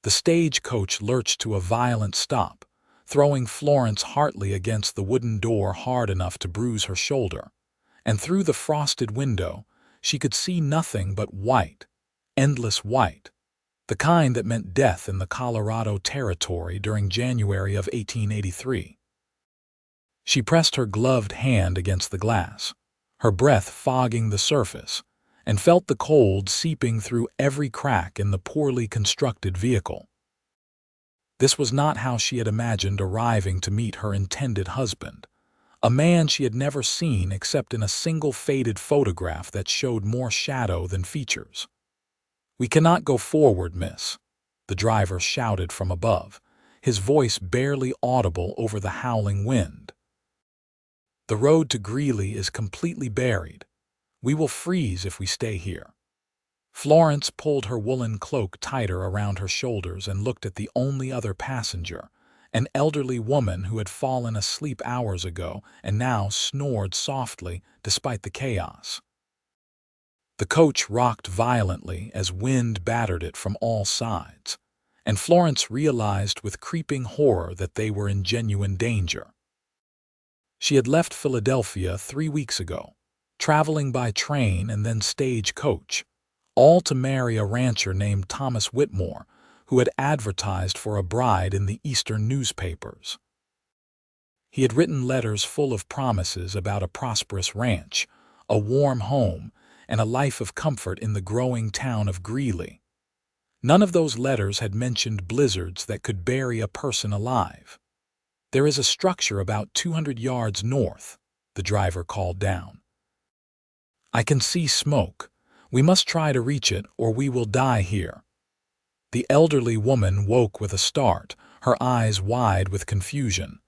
The stagecoach lurched to a violent stop, throwing Florence Hartley against the wooden door hard enough to bruise her shoulder, and through the frosted window she could see nothing but white, endless white, the kind that meant death in the Colorado Territory during January of 1883. She pressed her gloved hand against the glass, her breath fogging the surface, and felt the cold seeping through every crack in the poorly constructed vehicle. This was not how she had imagined arriving to meet her intended husband, a man she had never seen except in a single faded photograph that showed more shadow than features. "We cannot go forward, miss," the driver shouted from above, his voice barely audible over the howling wind. "The road to Gley is completely buried. We will freeze if we stay here." Florence pulled her woolen cloak tighter around her shoulders and looked at the only other passenger, an elderly woman who had fallen asleep hours ago and now snored softly despite the chaos. The coach rocked violently as wind battered it from all sides, and Florence realized with creeping horror that they were in genuine danger. She had left Philadelphia 3 weeks ago, traveling by train and then stagecoach, all to marry a rancher named Thomas Whitmore, who had advertised for a bride in the Eastern newspapers. He had written letters full of promises about a prosperous ranch, a warm home, and a life of comfort in the growing town of Gley. None of those letters had mentioned blizzards that could bury a person alive. "There is a structure about 200 yards north," the driver called down. "I can see smoke. We must try to reach it or we will die here." The elderly woman woke with a start, her eyes wide with confusion.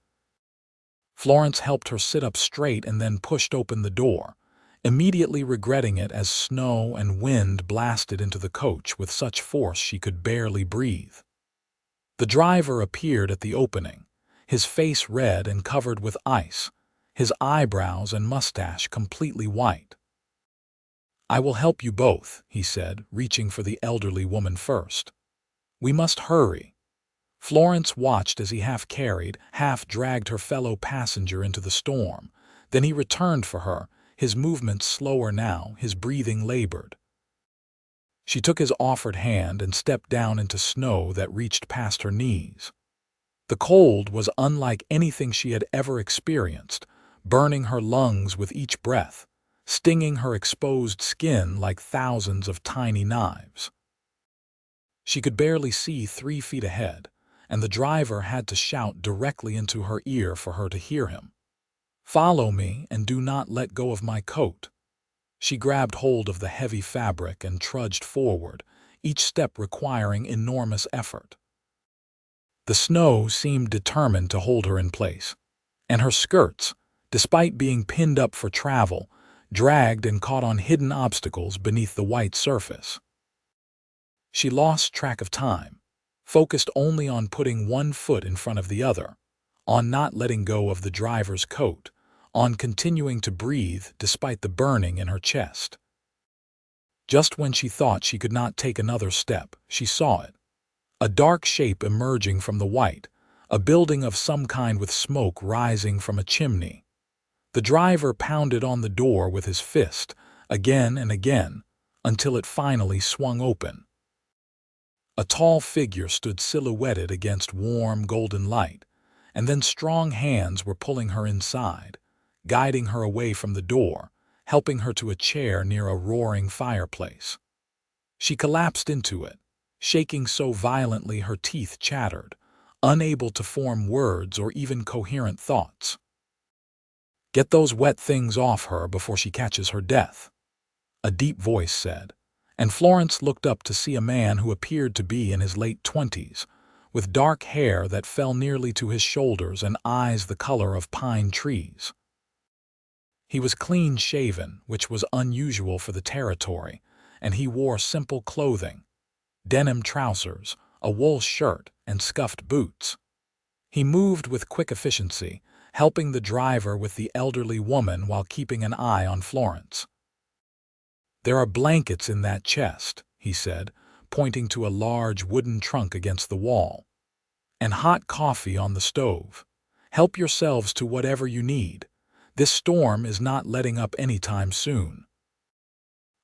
Florence helped her sit up straight and then pushed open the door, immediately regretting it as snow and wind blasted into the coach with such force she could barely breathe. The driver appeared at the opening, his face red and covered with ice, his eyebrows and mustache completely white. "I will help you both," he said, reaching for the elderly woman first. "We must hurry." Florence watched as he half carried, half dragged her fellow passenger into the storm. Then he returned for her, his movements slower now, his breathing labored. She took his offered hand and stepped down into snow that reached past her knees. The cold was unlike anything she had ever experienced, burning her lungs with each breath, stinging her exposed skin like thousands of tiny knives. She could barely see 3 feet ahead, and the driver had to shout directly into her ear for her to hear him. "Follow me and do not let go of my coat." She grabbed hold of the heavy fabric and trudged forward, each step requiring enormous effort. The snow seemed determined to hold her in place, and her skirts, despite being pinned up for travel, dragged and caught on hidden obstacles beneath the white surface. She lost track of time, focused only on putting one foot in front of the other, on not letting go of the driver's coat, on continuing to breathe despite the burning in her chest. Just when she thought she could not take another step, she saw it. A dark shape emerging from the white, a building of some kind with smoke rising from a chimney. The driver pounded on the door with his fist, again and again, until it finally swung open. A tall figure stood silhouetted against warm golden light, and then strong hands were pulling her inside, guiding her away from the door, helping her to a chair near a roaring fireplace. She collapsed into it, shaking so violently her teeth chattered, unable to form words or even coherent thoughts. "Get those wet things off her before she catches her death," a deep voice said, and Florence looked up to see a man who appeared to be in his late 20s, with dark hair that fell nearly to his shoulders and eyes the color of pine trees. He was clean-shaven, which was unusual for the territory, and he wore simple clothing, denim trousers, a wool shirt, and scuffed boots. He moved with quick efficiency, helping the driver with the elderly woman while keeping an eye on Florence. "There are blankets in that chest," he said, pointing to a large wooden trunk against the wall. "And hot coffee on the stove. Help yourselves to whatever you need. This storm is not letting up anytime soon."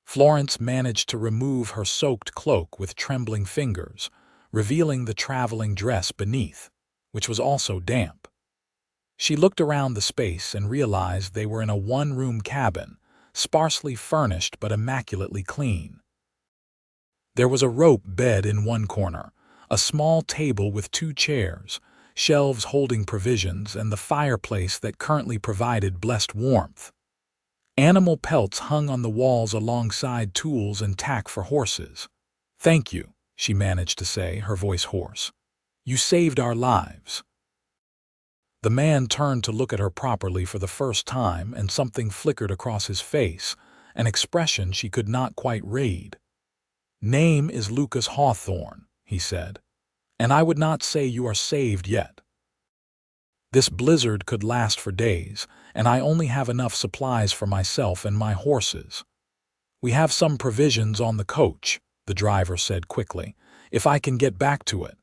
Florence managed to remove her soaked cloak with trembling fingers, revealing the traveling dress beneath, which was also damp. She looked around the space and realized they were in a one-room cabin, sparsely furnished but immaculately clean. There was a rope bed in one corner, a small table with 2 chairs, shelves holding provisions, and the fireplace that currently provided blessed warmth. Animal pelts hung on the walls alongside tools and tack for horses. "Thank you," she managed to say, her voice hoarse. "You saved our lives." The man turned to look at her properly for the first time, and something flickered across his face, an expression she could not quite read. "Name is Lucas Hawthorne," he said, "and I would not say you are saved yet. This blizzard could last for days, and I only have enough supplies for myself and my horses." "We have some provisions on the coach," the driver said quickly, "if I can get back to it."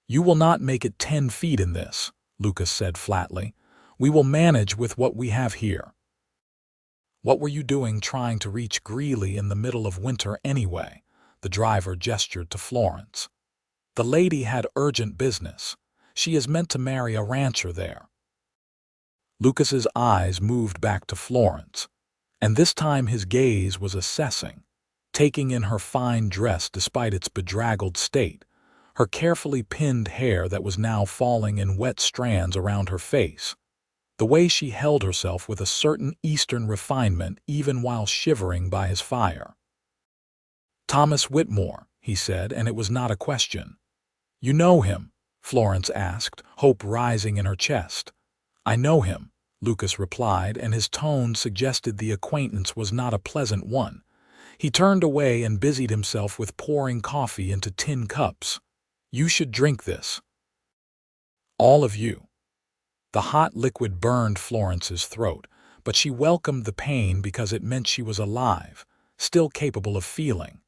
"You will not make it 10 feet in this," Lucas said flatly. "We will manage with what we have here." "What were you doing trying to reach Gley in the middle of winter anyway?" The driver gestured to Florence. "The lady had urgent business. She is meant to marry a rancher there." Lucas's eyes moved back to Florence, and this time his gaze was assessing, taking in her fine dress despite its bedraggled state, her carefully pinned hair that was now falling in wet strands around her face, the way she held herself with a certain Eastern refinement even while shivering by his fire. "Thomas Whitmore," he said, and it was not a question. "You know him?" Florence asked, hope rising in her chest. "I know him," Lucas replied, and his tone suggested the acquaintance was not a pleasant one. He turned away and busied himself with pouring coffee into tin cups. "You should drink this. All of you." The hot liquid burned Florence's throat, but she welcomed the pain because it meant she was alive, still capable of feeling.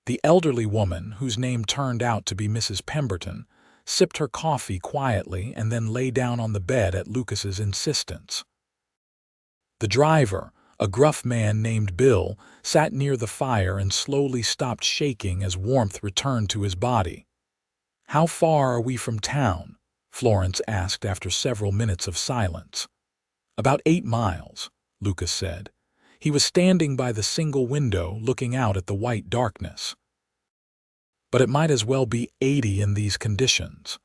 The elderly woman, whose name turned out to be Mrs. Pemberton, sipped her coffee quietly and then lay down on the bed at Lucas's insistence. The driver, a gruff man named Bill, sat near the fire and slowly stopped shaking as warmth returned to his body. "How far are we from town?" Florence asked after several minutes of silence. "About 8 miles, Lucas said. He was standing by the single window looking out at the white darkness. "But it might as well be 80 in these conditions.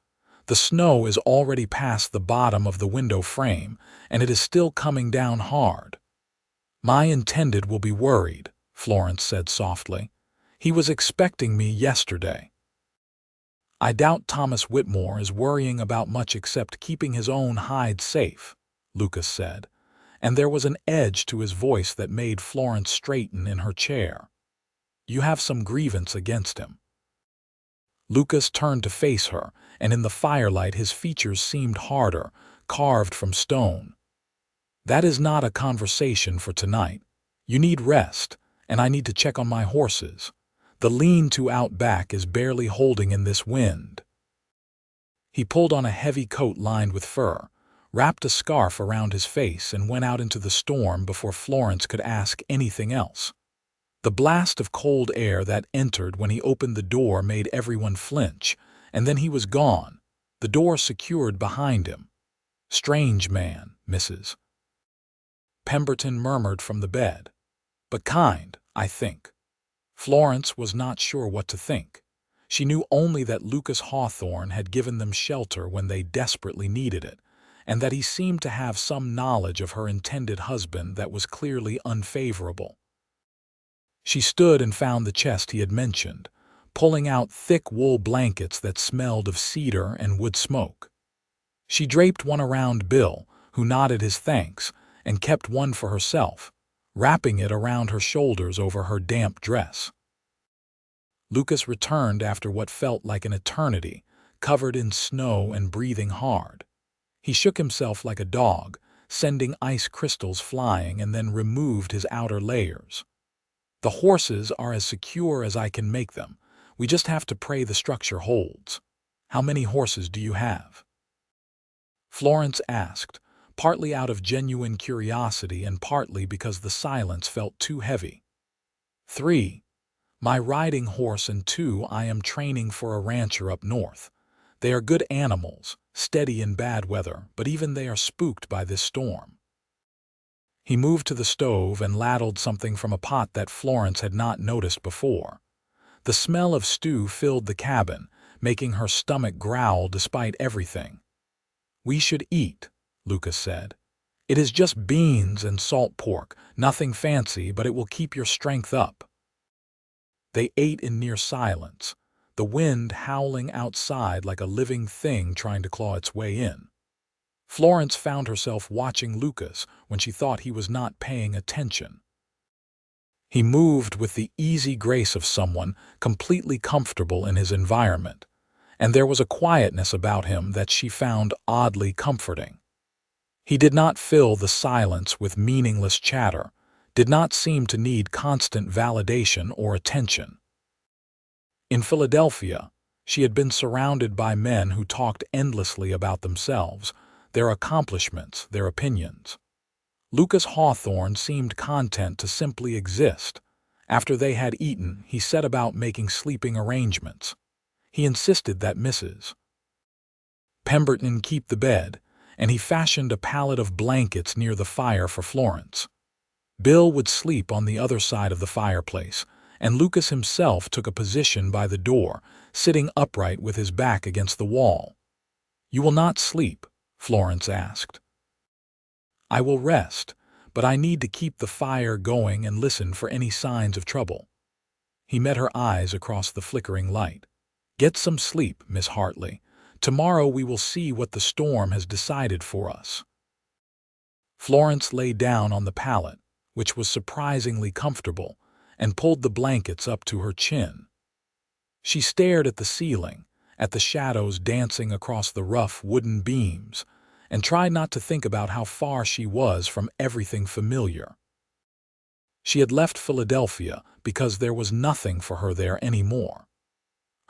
The snow is already past the bottom of the window frame, and it is still coming down hard." "My intended will be worried," Florence said softly. "He was expecting me yesterday." "I doubt Thomas Whitmore is worrying about much except keeping his own hide safe," Lucas said, and there was an edge to his voice that made Florence straighten in her chair. "You have some grievance against him." Lucas turned to face her, and in the firelight his features seemed harder, carved from stone. "That is not a conversation for tonight. You need rest, and I need to check on my horses. The lean-to out back is barely holding in this wind." He pulled on a heavy coat lined with fur, wrapped a scarf around his face, and went out into the storm before Florence could ask anything else. The blast of cold air that entered when he opened the door made everyone flinch, and then he was gone, the door secured behind him. "Strange man, Mrs. Pemberton murmured from the bed. "But kind, I think." Florence was not sure what to think. She knew only that Lucas Hawthorne had given them shelter when they desperately needed it, and that he seemed to have some knowledge of her intended husband that was clearly unfavorable. She stood and found the chest he had mentioned, pulling out thick wool blankets that smelled of cedar and wood smoke. She draped one around Bill, who nodded his thanks, and kept one for herself, wrapping it around her shoulders over her damp dress. Lucas returned after what felt like an eternity, covered in snow and breathing hard. He shook himself like a dog, sending ice crystals flying, and then removed his outer layers. "The horses are as secure as I can make them. We just have to pray the structure holds. How many horses do you have?" Florence asked, partly out of genuine curiosity and partly because the silence felt too heavy. "3. My riding horse and 2 I am training for a rancher up north. They are good animals, steady in bad weather, but even they are spooked by this storm." He moved to the stove and ladled something from a pot that Florence had not noticed before. The smell of stew filled the cabin, making her stomach growl despite everything. "We should eat," Lucas said. "It is just beans and salt pork, nothing fancy, but it will keep your strength up." They ate in near silence, the wind howling outside like a living thing trying to claw its way in. Florence found herself watching Lucas when she thought he was not paying attention. He moved with the easy grace of someone completely comfortable in his environment, and there was a quietness about him that she found oddly comforting. He did not fill the silence with meaningless chatter, did not seem to need constant validation or attention. In Philadelphia, she had been surrounded by men who talked endlessly about themselves, their accomplishments, their opinions. Lucas Hawthorne seemed content to simply exist. After they had eaten, he set about making sleeping arrangements. He insisted that Mrs. Pemberton keep the bed, and he fashioned a pallet of blankets near the fire for Florence. Bill would sleep on the other side of the fireplace, and Lucas himself took a position by the door, sitting upright with his back against the wall. "You will not sleep?" Florence asked. "I will rest, but I need to keep the fire going and listen for any signs of trouble." He met her eyes across the flickering light. "Get some sleep, Miss Hartley. Tomorrow we will see what the storm has decided for us." Florence lay down on the pallet, which was surprisingly comfortable, and pulled the blankets up to her chin. She stared at the ceiling, at the shadows dancing across the rough wooden beams, and tried not to think about how far she was from everything familiar. She had left Philadelphia because there was nothing for her there anymore.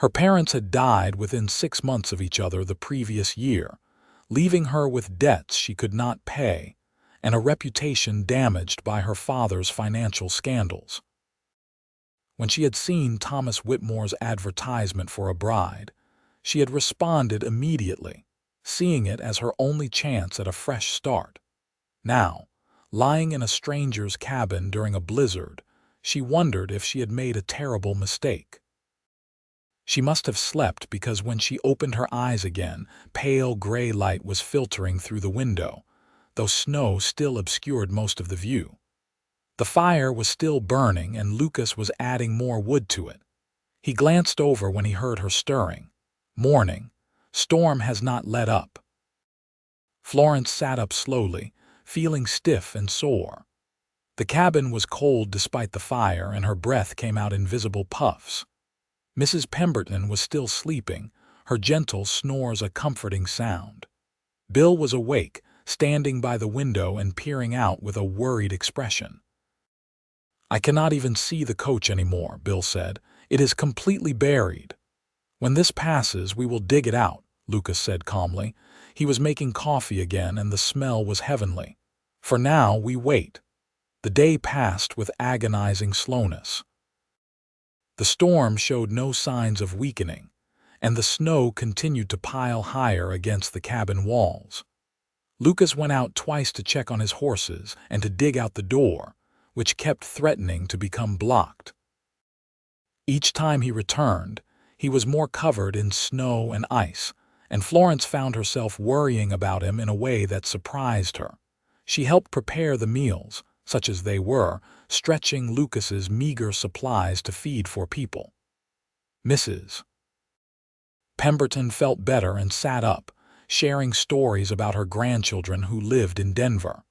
Her parents had died within 6 months of each other the previous year, leaving her with debts she could not pay and a reputation damaged by her father's financial scandals. When she had seen Thomas Whitmore's advertisement for a bride, she had responded immediately, seeing it as her only chance at a fresh start. Now, lying in a stranger's cabin during a blizzard, she wondered if she had made a terrible mistake. She must have slept because when she opened her eyes again, pale gray light was filtering through the window, though snow still obscured most of the view. The fire was still burning and Lucas was adding more wood to it. He glanced over when he heard her stirring. "Morning. Storm has not let up." Florence sat up slowly, feeling stiff and sore. The cabin was cold despite the fire and her breath came out in visible puffs. Mrs. Pemberton was still sleeping, her gentle snores a comforting sound. Bill was awake, standing by the window and peering out with a worried expression. "I cannot even see the coach anymore," Bill said. "It is completely buried." "When this passes, we will dig it out," Lucas said calmly. He was making coffee again and the smell was heavenly. "For now, we wait." The day passed with agonizing slowness. The storm showed no signs of weakening, and the snow continued to pile higher against the cabin walls. Lucas went out twice to check on his horses and to dig out the door, which kept threatening to become blocked. Each time he returned, he was more covered in snow and ice, and Florence found herself worrying about him in a way that surprised her. She helped prepare the meals, such as they were, stretching Lucas's meager supplies to feed 4 people. Mrs. Pemberton felt better and sat up, sharing stories about her grandchildren who lived in Denver.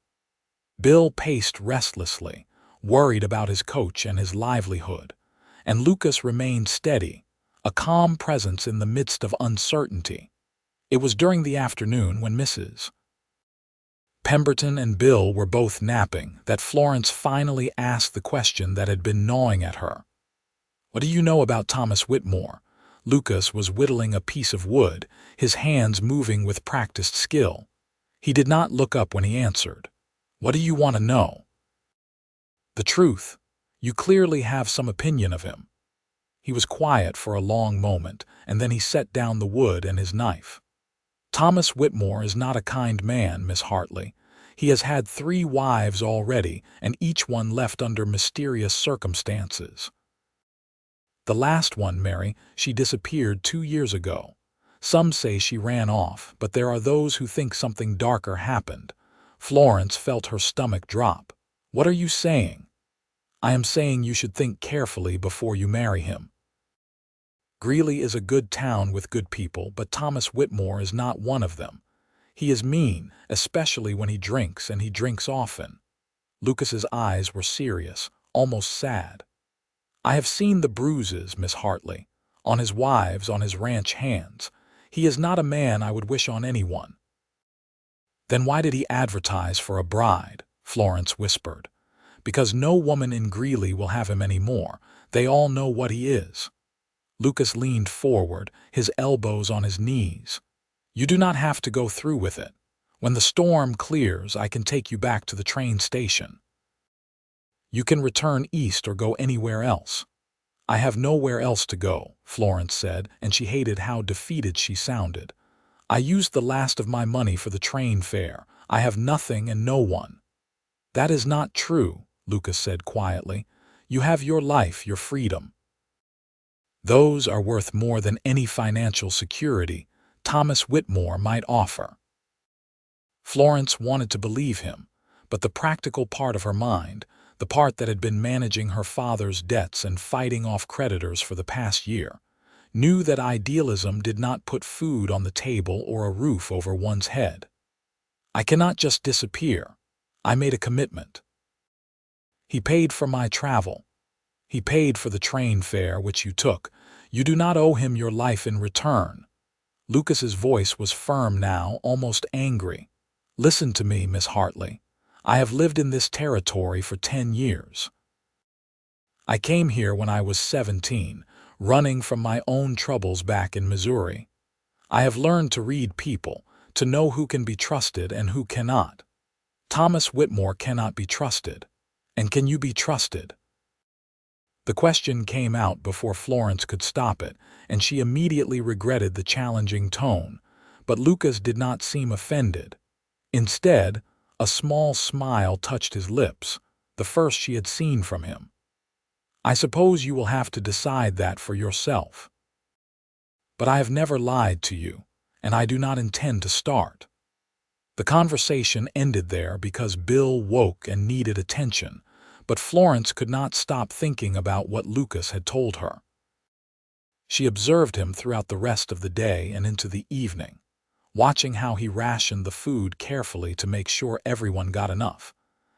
Bill paced restlessly, worried about his coach and his livelihood, and Lucas remained steady, a calm presence in the midst of uncertainty. It was during the afternoon when Mrs. Pemberton and Bill were both napping that Florence finally asked the question that had been gnawing at her. What do you know about Thomas Whitmore? Lucas was whittling a piece of wood, his hands moving with practiced skill. He did not look up when he answered. What do you want to know? The truth. You clearly have some opinion of him. He was quiet for a long moment, and then he set down the wood and his knife. Thomas Whitmore is not a kind man, Miss Hartley. He has had 3 wives already, and each one left under mysterious circumstances. The last one, Mary, she disappeared 2 years ago. Some say she ran off, but there are those who think something darker happened. Florence felt her stomach drop. What are you saying? I am saying you should think carefully before you marry him. Gley is a good town with good people, but Thomas Whitmore is not one of them. He is mean, especially when he drinks, and he drinks often. Lucas's eyes were serious, almost sad. I have seen the bruises, Miss Hartley, on his wives, on his ranch hands. He is not a man I would wish on anyone. Then why did he advertise for a bride? Florence whispered. Because no woman in Gley will have him any more. They all know what he is. Lucas leaned forward, his elbows on his knees. You do not have to go through with it. When the storm clears, I can take you back to the train station. You can return east or go anywhere else. I have nowhere else to go, Florence said, and she hated how defeated she sounded. I used the last of my money for the train fare. I have nothing and no one. That is not true, Lucas said quietly. You have your life, your freedom. Those are worth more than any financial security Thomas Whitmore might offer. Florence wanted to believe him, but the practical part of her mind, the part that had been managing her father's debts and fighting off creditors for the past year, knew that idealism did not put food on the table or a roof over one's head. I cannot just disappear. I made a commitment. He paid for my travel. He paid for the train fare which you took. You do not owe him your life in return. Lucas's voice was firm now, almost angry. Listen to me, Miss Hartley. I have lived in this territory for 10 years. I came here when I was 17, running from my own troubles back in Missouri. I have learned to read people, to know who can be trusted and who cannot. Thomas Whitmore cannot be trusted. And can you be trusted? The question came out before Florence could stop it, and she immediately regretted the challenging tone, but Lucas did not seem offended. Instead, a small smile touched his lips, the first she had seen from him. I suppose you will have to decide that for yourself. But I have never lied to you, and I do not intend to start. The conversation ended there because Bill woke and needed attention, but Florence could not stop thinking about what Lucas had told her. She observed him throughout the rest of the day and into the evening, watching how he rationed the food carefully to make sure everyone got enough,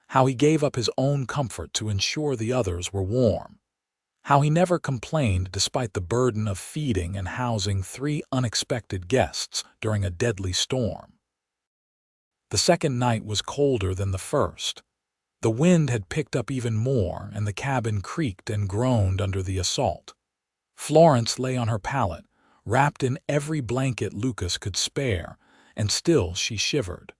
how he gave up his own comfort to ensure the others were warm, how he never complained despite the burden of feeding and housing 3 unexpected guests during a deadly storm. The second night was colder than the first. The wind had picked up even more, and the cabin creaked and groaned under the assault. Florence lay on her pallet, wrapped in every blanket Lucas could spare, and still she shivered.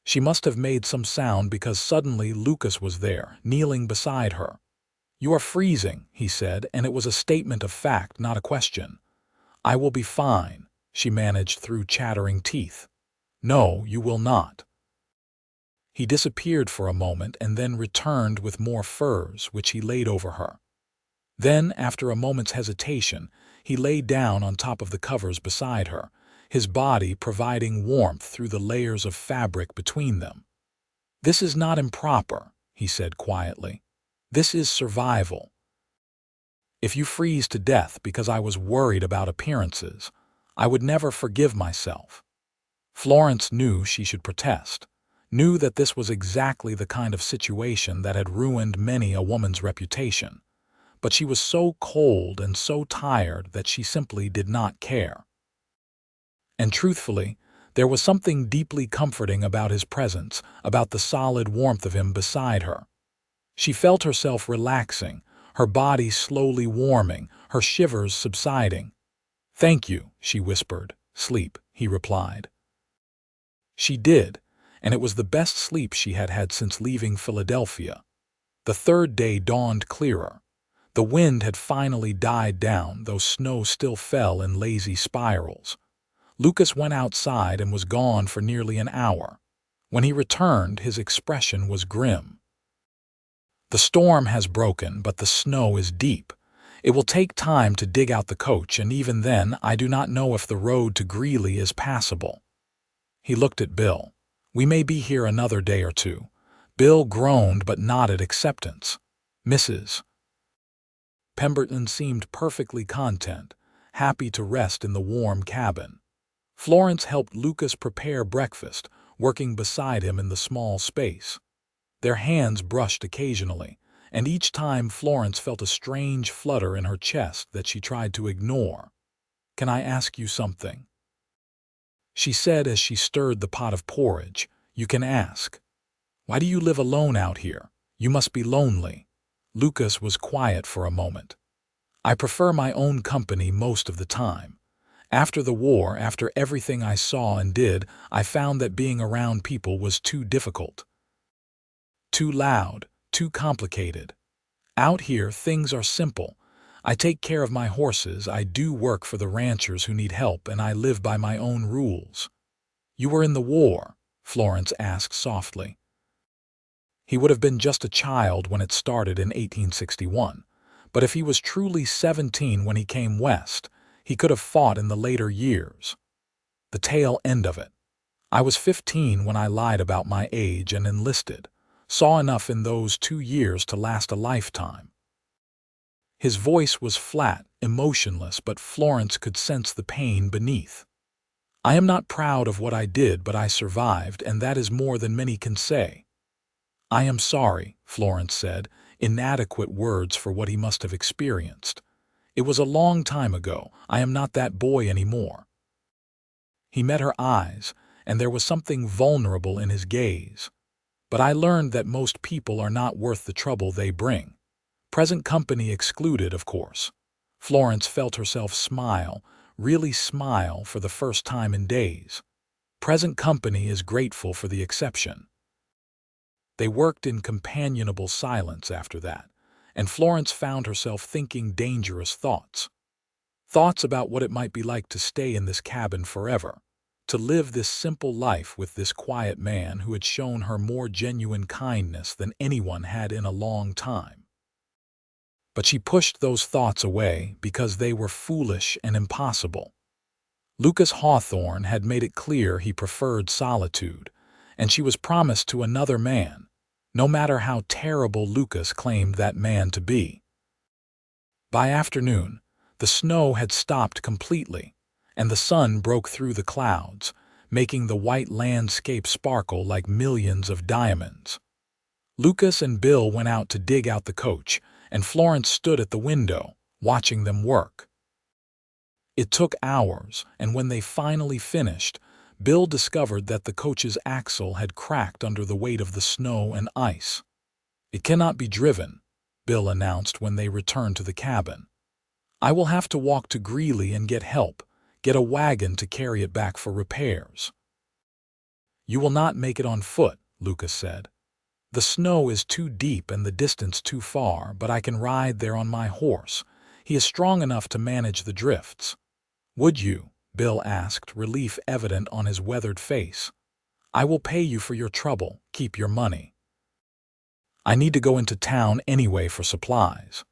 She must have made some sound because suddenly Lucas was there, kneeling beside her. You are freezing, he said, and it was a statement of fact, not a question. I will be fine, she managed through chattering teeth. No, you will not. He disappeared for a moment and then returned with more furs, which he laid over her. Then, after a moment's hesitation, he lay down on top of the covers beside her, his body providing warmth through the layers of fabric between them. This is not improper, he said quietly. This is survival. If you freeze to death because I was worried about appearances, I would never forgive myself. Florence knew she should protest, knew that this was exactly the kind of situation that had ruined many a woman's reputation, but she was so cold and so tired that she simply did not care. And truthfully, there was something deeply comforting about his presence, about the solid warmth of him beside her. She felt herself relaxing, her body slowly warming, her shivers subsiding. "Thank you," she whispered. "Sleep," he replied. She did, and it was the best sleep she had had since leaving Philadelphia. The third day dawned clearer. The wind had finally died down, though snow still fell in lazy spirals. Lucas went outside and was gone for nearly an hour. When he returned, his expression was grim. "The storm has broken, but the snow is deep. It will take time to dig out the coach, and even then I do not know if the road to Gley is passable." He looked at Bill. "We may be here another day or two." Bill groaned but nodded acceptance. Mrs. Pemberton seemed perfectly content, happy to rest in the warm cabin. Florence helped Lucas prepare breakfast, working beside him in the small space. Their hands brushed occasionally, and each time Florence felt a strange flutter in her chest that she tried to ignore. "Can I ask you something?" she said as she stirred the pot of porridge. "You can ask." "Why do you live alone out here? You must be lonely." Lucas was quiet for a moment. "I prefer my own company most of the time. After the war, after everything I saw and did, I found that being around people was too difficult. Too loud, too complicated. Out here, things are simple. I take care of my horses, I do work for the ranchers who need help, and I live by my own rules." "You were in the war?" Florence asked softly. He would have been just a child when it started in 1861, but if he was truly 17 when he came west, he could have fought in the later years. The tail end of it. "I was 15 when I lied about my age and enlisted. Saw enough in those 2 years to last a lifetime." His voice was flat, emotionless, but Florence could sense the pain beneath. "I am not proud of what I did, but I survived, and that is more than many can say." "I am sorry," Florence said, inadequate words for what he must have experienced. "It was a long time ago. I am not that boy anymore." He met her eyes, and there was something vulnerable in his gaze. "But I learned that most people are not worth the trouble they bring. Present company excluded, of course." Florence felt herself smile, really smile, for the first time in days. Present company is grateful for the exception. They worked in companionable silence after that, and Florence found herself thinking dangerous thoughts. Thoughts about what it might be like to stay in this cabin forever, to live this simple life with this quiet man who had shown her more genuine kindness than anyone had in a long time. But she pushed those thoughts away because they were foolish and impossible. Lucas Hawthorne had made it clear he preferred solitude, and she was promised to another man, no matter how terrible Lucas claimed that man to be. By afternoon, the snow had stopped completely, and the sun broke through the clouds, making the white landscape sparkle like millions of diamonds. Lucas and Bill went out to dig out the coach, and Florence stood at the window, watching them work. It took hours, and when they finally finished, Bill discovered that the coach's axle had cracked under the weight of the snow and ice. "It cannot be driven," Bill announced when they returned to the cabin. "I will have to walk to Gley and get help, get a wagon to carry it back for repairs." "You will not make it on foot," Lucas said. "The snow is too deep and the distance too far, but I can ride there on my horse. He is strong enough to manage the drifts." "Would you?" Bill asked, relief evident on his weathered face. "I will pay you for your trouble. Keep your money. I need to go into town anyway for supplies."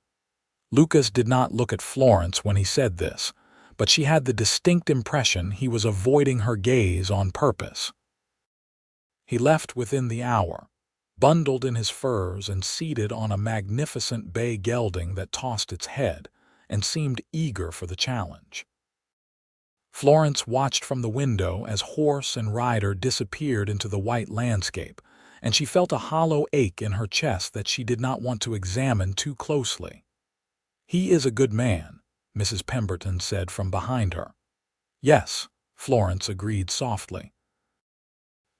Lucas did not look at Florence when he said this, but she had the distinct impression he was avoiding her gaze on purpose. He left within the hour, bundled in his furs and seated on a magnificent bay gelding that tossed its head and seemed eager for the challenge. Florence watched from the window as horse and rider disappeared into the white landscape, and she felt a hollow ache in her chest that she did not want to examine too closely. "He is a good man," Mrs. Pemberton said from behind her. "Yes," Florence agreed softly.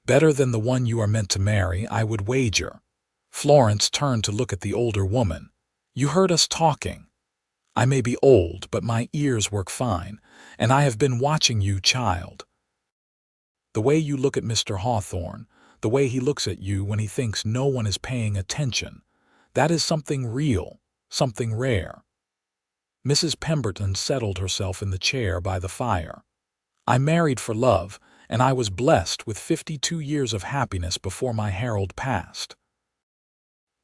"Better than the one you are meant to marry, I would wager." Florence turned to look at the older woman. You heard us talking. I may be old, but my ears work fine, and I have been watching you, child. The way you look at Mr. Hawthorne, the way he looks at you when he thinks no one is paying attention, that is something real, something rare. Mrs. Pemberton settled herself in the chair by the fire. I married for love, and I was blessed with 52 years of happiness before my Harold passed.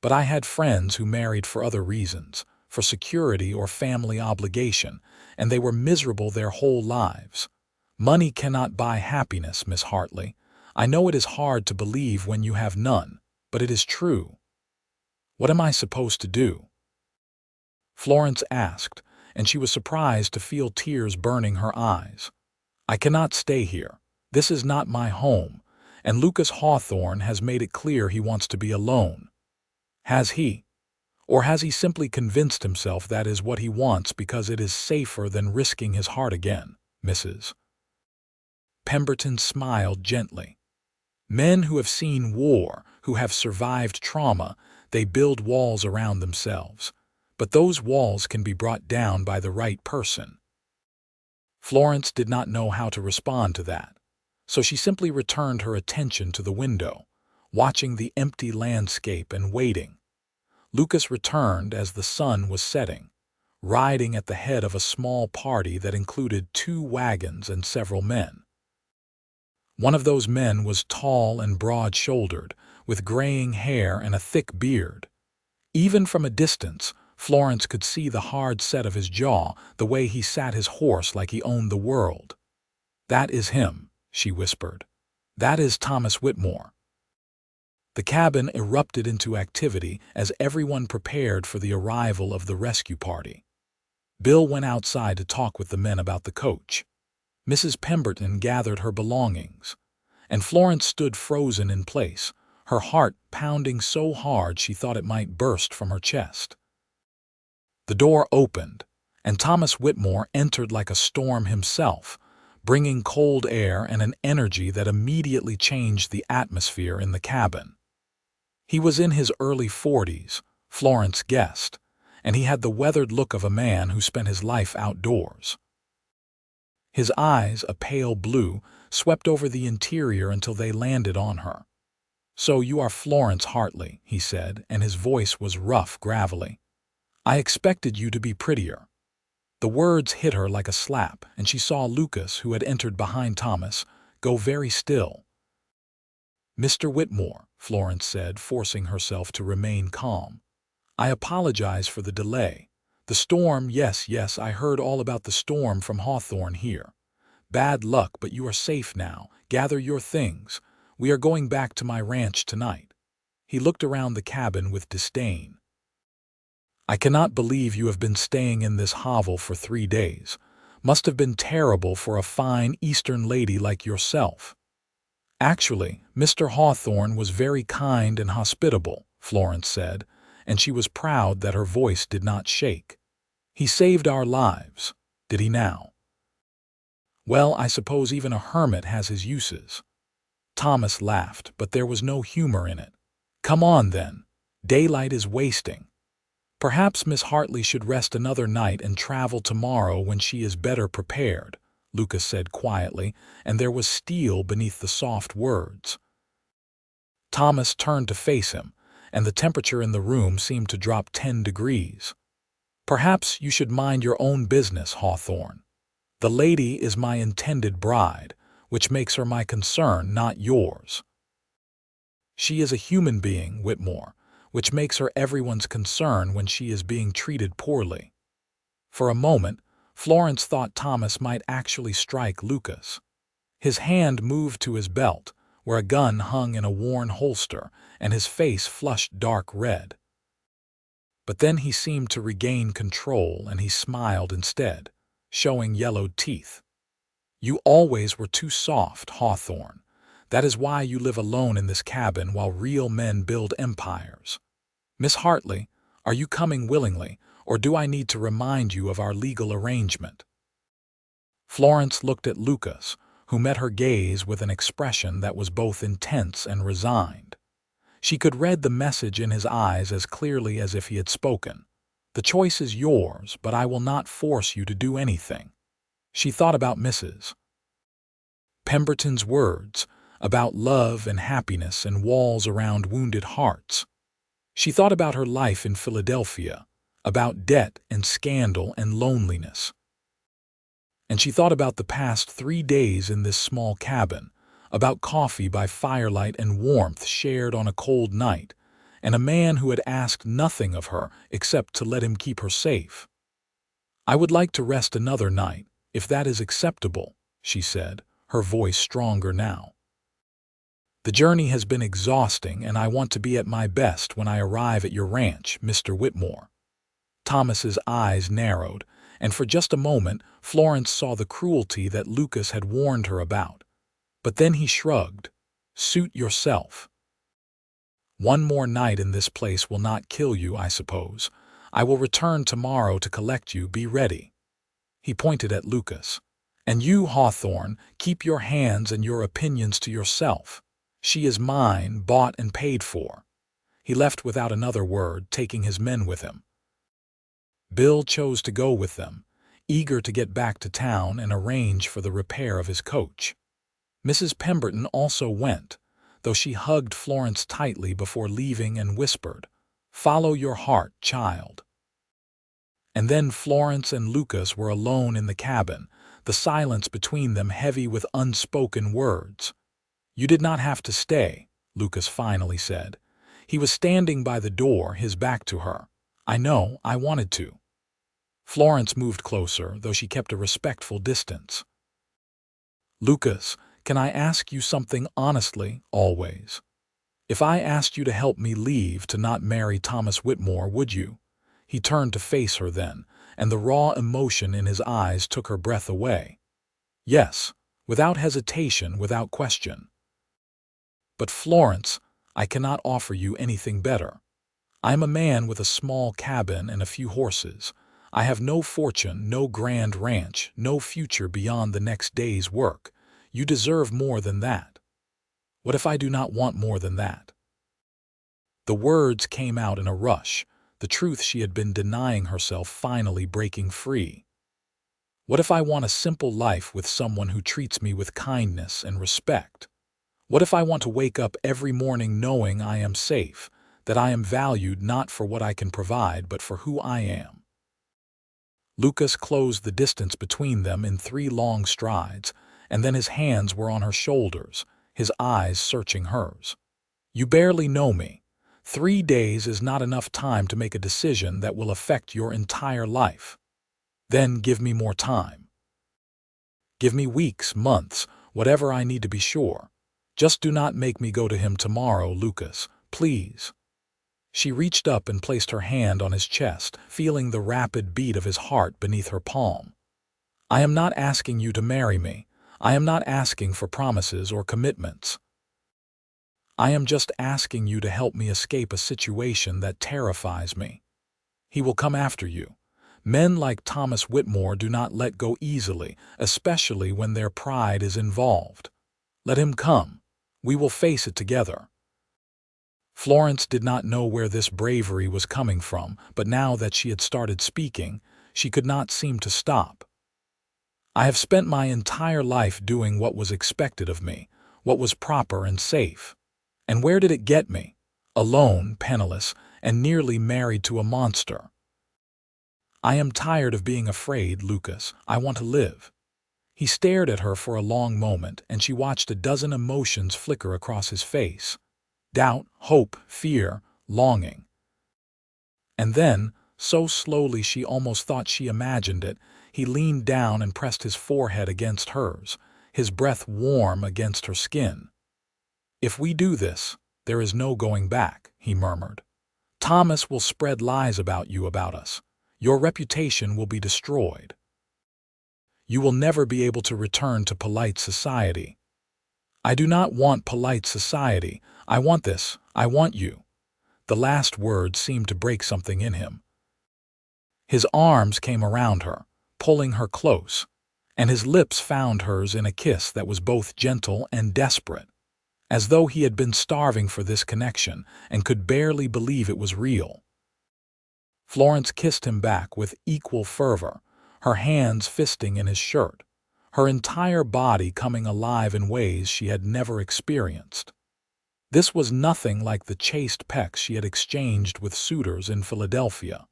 But I had friends who married for other reasons, for security or family obligation, and they were miserable their whole lives. Money cannot buy happiness, Miss Hartley. I know it is hard to believe when you have none, but it is true. What am I supposed to do? Florence asked, and she was surprised to feel tears burning her eyes. I cannot stay here. This is not my home, and Lucas Hawthorne has made it clear he wants to be alone. Has he? Or has he simply convinced himself that is what he wants because it is safer than risking his heart again, Mrs. Pemberton smiled gently. Men who have seen war, who have survived trauma, they build walls around themselves. But those walls can be brought down by the right person. Florence did not know how to respond to that, so she simply returned her attention to the window, watching the empty landscape and waiting. Lucas returned as the sun was setting, riding at the head of a small party that included 2 wagons and several men. One of those men was tall and broad-shouldered, with graying hair and a thick beard. Even from a distance, Florence could see the hard set of his jaw, the way he sat his horse like he owned the world. "That is him," she whispered. "That is Thomas Whitmore." The cabin erupted into activity as everyone prepared for the arrival of the rescue party. Bill went outside to talk with the men about the coach. Mrs. Pemberton gathered her belongings, and Florence stood frozen in place, her heart pounding so hard she thought it might burst from her chest. The door opened, and Thomas Whitmore entered like a storm himself, bringing cold air and an energy that immediately changed the atmosphere in the cabin. He was in his early 40s, Florence guessed, and he had the weathered look of a man who spent his life outdoors. His eyes, a pale blue, swept over the interior until they landed on her. "So you are Florence Hartley," he said, and his voice was rough, gravelly. "I expected you to be prettier." The words hit her like a slap, and she saw Lucas, who had entered behind Thomas, go very still. "Mr. Whitmore," Florence said, forcing herself to remain calm. "I apologize for the delay. The storm, yes, I heard all about the storm from Hawthorne here. Bad luck, but you are safe now. Gather your things. We are going back to my ranch tonight." He looked around the cabin with disdain. "I cannot believe you have been staying in this hovel for 3 days. Must have been terrible for a fine Eastern lady like yourself." "Actually, Mr. Hawthorne was very kind and hospitable," Florence said, and she was proud that her voice did not shake. "He saved our lives. Did he now?" "Well, I suppose even a hermit has his uses." Thomas laughed, but there was no humor in it. "Come on, then. Daylight is wasting. Perhaps Miss Hartley should rest another night and travel tomorrow when she is better prepared," Lucas said quietly, and there was steel beneath the soft words. Thomas turned to face him, and the temperature in the room seemed to drop 10 degrees. "Perhaps you should mind your own business, Hawthorne. The lady is my intended bride, which makes her my concern, not yours. She is a human being, Whitmore, which makes her everyone's concern when she is being treated poorly." For a moment, Florence thought Thomas might actually strike Lucas. His hand moved to his belt, where a gun hung in a worn holster, and his face flushed dark red. But then he seemed to regain control, and he smiled instead, showing yellowed teeth. "You always were too soft, Hawthorne. That is why you live alone in this cabin while real men build empires. Miss Hartley, are you coming willingly, or do I need to remind you of our legal arrangement?" Florence looked at Lucas, who met her gaze with an expression that was both intense and resigned. She could read the message in his eyes as clearly as if he had spoken. The choice is yours, but I will not force you to do anything." She thought about Mrs. Pemberton's words, about love and happiness and walls around wounded hearts. She thought about her life in Philadelphia, about debt and scandal and loneliness. And she thought about the past 3 days in this small cabin, about coffee by firelight and warmth shared on a cold night, and a man who had asked nothing of her except to let him keep her safe. "I would like to rest another night, if that is acceptable," she said, her voice stronger now. "The journey has been exhausting, and I want to be at my best when I arrive at your ranch, Mr. Whitmore." Thomas's eyes narrowed, and for just a moment Florence saw the cruelty that Lucas had warned her about. But then he shrugged. "Suit yourself. One more night in this place will not kill you, I suppose. I will return tomorrow to collect you. Be ready." He pointed at Lucas. "And you, Hawthorne, keep your hands and your opinions to yourself. She is mine, bought and paid for." He left without another word, taking his men with him. Bill chose to go with them, eager to get back to town and arrange for the repair of his coach. Mrs. Pemberton also went, though she hugged Florence tightly before leaving and whispered, "Follow your heart, child." And then Florence and Lucas were alone in the cabin, the silence between them heavy with unspoken words. "You did not have to stay," Lucas finally said. He was standing by the door, his back to her. "I know, I wanted to." Florence moved closer, though she kept a respectful distance. "Lucas, can I ask you something honestly, always? If I asked you to help me leave, to not marry Thomas Whitmore, would you?" He turned to face her then, and the raw emotion in his eyes took her breath away. "Yes, without hesitation, without question." "But Florence, I cannot offer you anything better. I am a man with a small cabin and a few horses. I have no fortune, no grand ranch, no future beyond the next day's work. You deserve more than that." "What if I do not want more than that?" The words came out in a rush, the truth she had been denying herself finally breaking free. "What if I want a simple life with someone who treats me with kindness and respect? What if I want to wake up every morning knowing I am safe, that I am valued not for what I can provide but for who I am?" Lucas closed the distance between them in 3 long strides, and then his hands were on her shoulders, his eyes searching hers. "You barely know me. 3 days is not enough time to make a decision that will affect your entire life. Then give me more time. Give me weeks, months, whatever I need to be sure. Just do not make me go to him tomorrow, Lucas, please." She reached up and placed her hand on his chest, feeling the rapid beat of his heart beneath her palm. "I am not asking you to marry me. I am not asking for promises or commitments. I am just asking you to help me escape a situation that terrifies me. He will come after you. Men like Thomas Whitmore do not let go easily, especially when their pride is involved. Let him come. We will face it together." Florence did not know where this bravery was coming from, but now that she had started speaking, she could not seem to stop. "I have spent my entire life doing what was expected of me, what was proper and safe. And where did it get me? Alone, penniless, and nearly married to a monster. I am tired of being afraid, Lucas. I want to live." He stared at her for a long moment, and she watched a dozen emotions flicker across his face. Doubt, hope, fear, longing. And then, so slowly she almost thought she imagined it, he leaned down and pressed his forehead against hers, his breath warm against her skin. "If we do this, there is no going back," he murmured. "Thomas will spread lies about you, about us. Your reputation will be destroyed. You will never be able to return to polite society." "I do not want polite society. I want this. I want you." The last word seemed to break something in him. His arms came around her, pulling her close, and his lips found hers in a kiss that was both gentle and desperate, as though he had been starving for this connection and could barely believe it was real. Florence kissed him back with equal fervor, her hands fisting in his shirt, her entire body coming alive in ways she had never experienced. This was nothing like the chaste pecks she had exchanged with suitors in Philadelphia.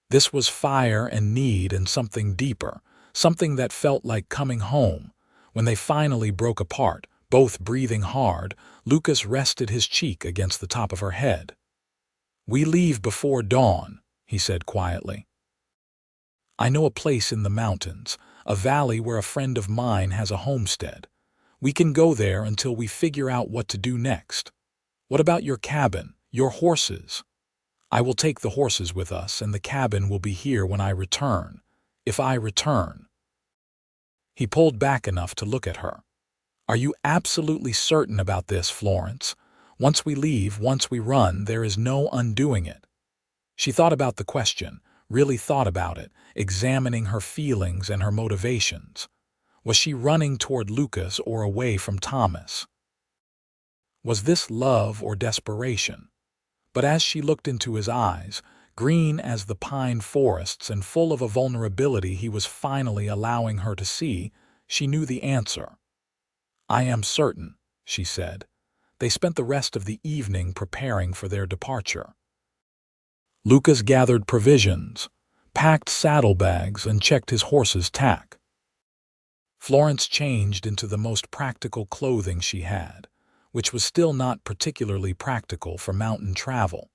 This was fire and need and something deeper, something that felt like coming home. When they finally broke apart, both breathing hard, Lucas rested his cheek against the top of her head. "We leave before dawn," he said quietly. "I know a place in the mountains, a valley where a friend of mine has a homestead. We can go there until we figure out what to do next. What about your cabin, your horses?" "I will take the horses with us, and the cabin will be here when I return. If I return." He pulled back enough to look at her. "Are you absolutely certain about this, Florence? Once we leave, once we run, there is no undoing it." She thought about the question, really thought about it, examining her feelings and her motivations. Was she running toward Lucas or away from Thomas? Was this love or desperation? But as she looked into his eyes, green as the pine forests and full of a vulnerability he was finally allowing her to see, she knew the answer. "I am certain," she said. They spent the rest of the evening preparing for their departure. Lucas gathered provisions, packed saddlebags, and checked his horse's tack. Florence changed into the most practical clothing she had, which was still not particularly practical for mountain travel,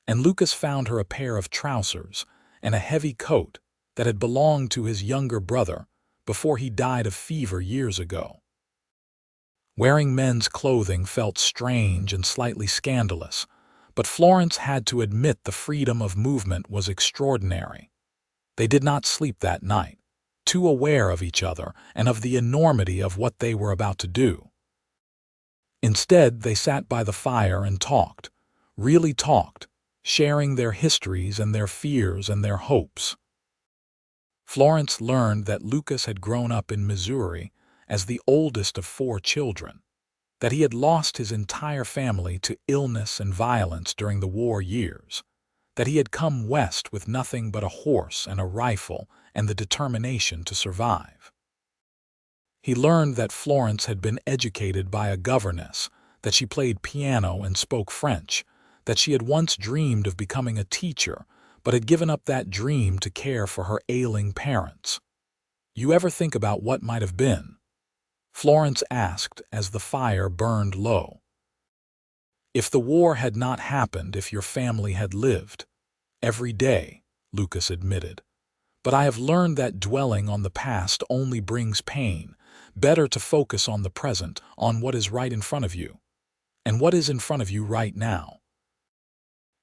and Lucas found her a pair of trousers and a heavy coat that had belonged to his younger brother before he died of fever years ago. Wearing men's clothing felt strange and slightly scandalous, but Florence had to admit the freedom of movement was extraordinary. They did not sleep that night, too aware of each other and of the enormity of what they were about to do. Instead, they sat by the fire and talked, really talked, sharing their histories and their fears and their hopes. Florence learned that Lucas had grown up in Missouri as the oldest of 4 children, that he had lost his entire family to illness and violence during the war years, that he had come west with nothing but a horse and a rifle and the determination to survive. He learned that Florence had been educated by a governess, that she played piano and spoke French, that she had once dreamed of becoming a teacher, but had given up that dream to care for her ailing parents. "You ever think about what might have been?" Florence asked as the fire burned low. "If the war had not happened, if your family had lived." "Every day," Lucas admitted. "But I have learned that dwelling on the past only brings pain. Better to focus on the present, on what is right in front of you. And what is in front of you right now?"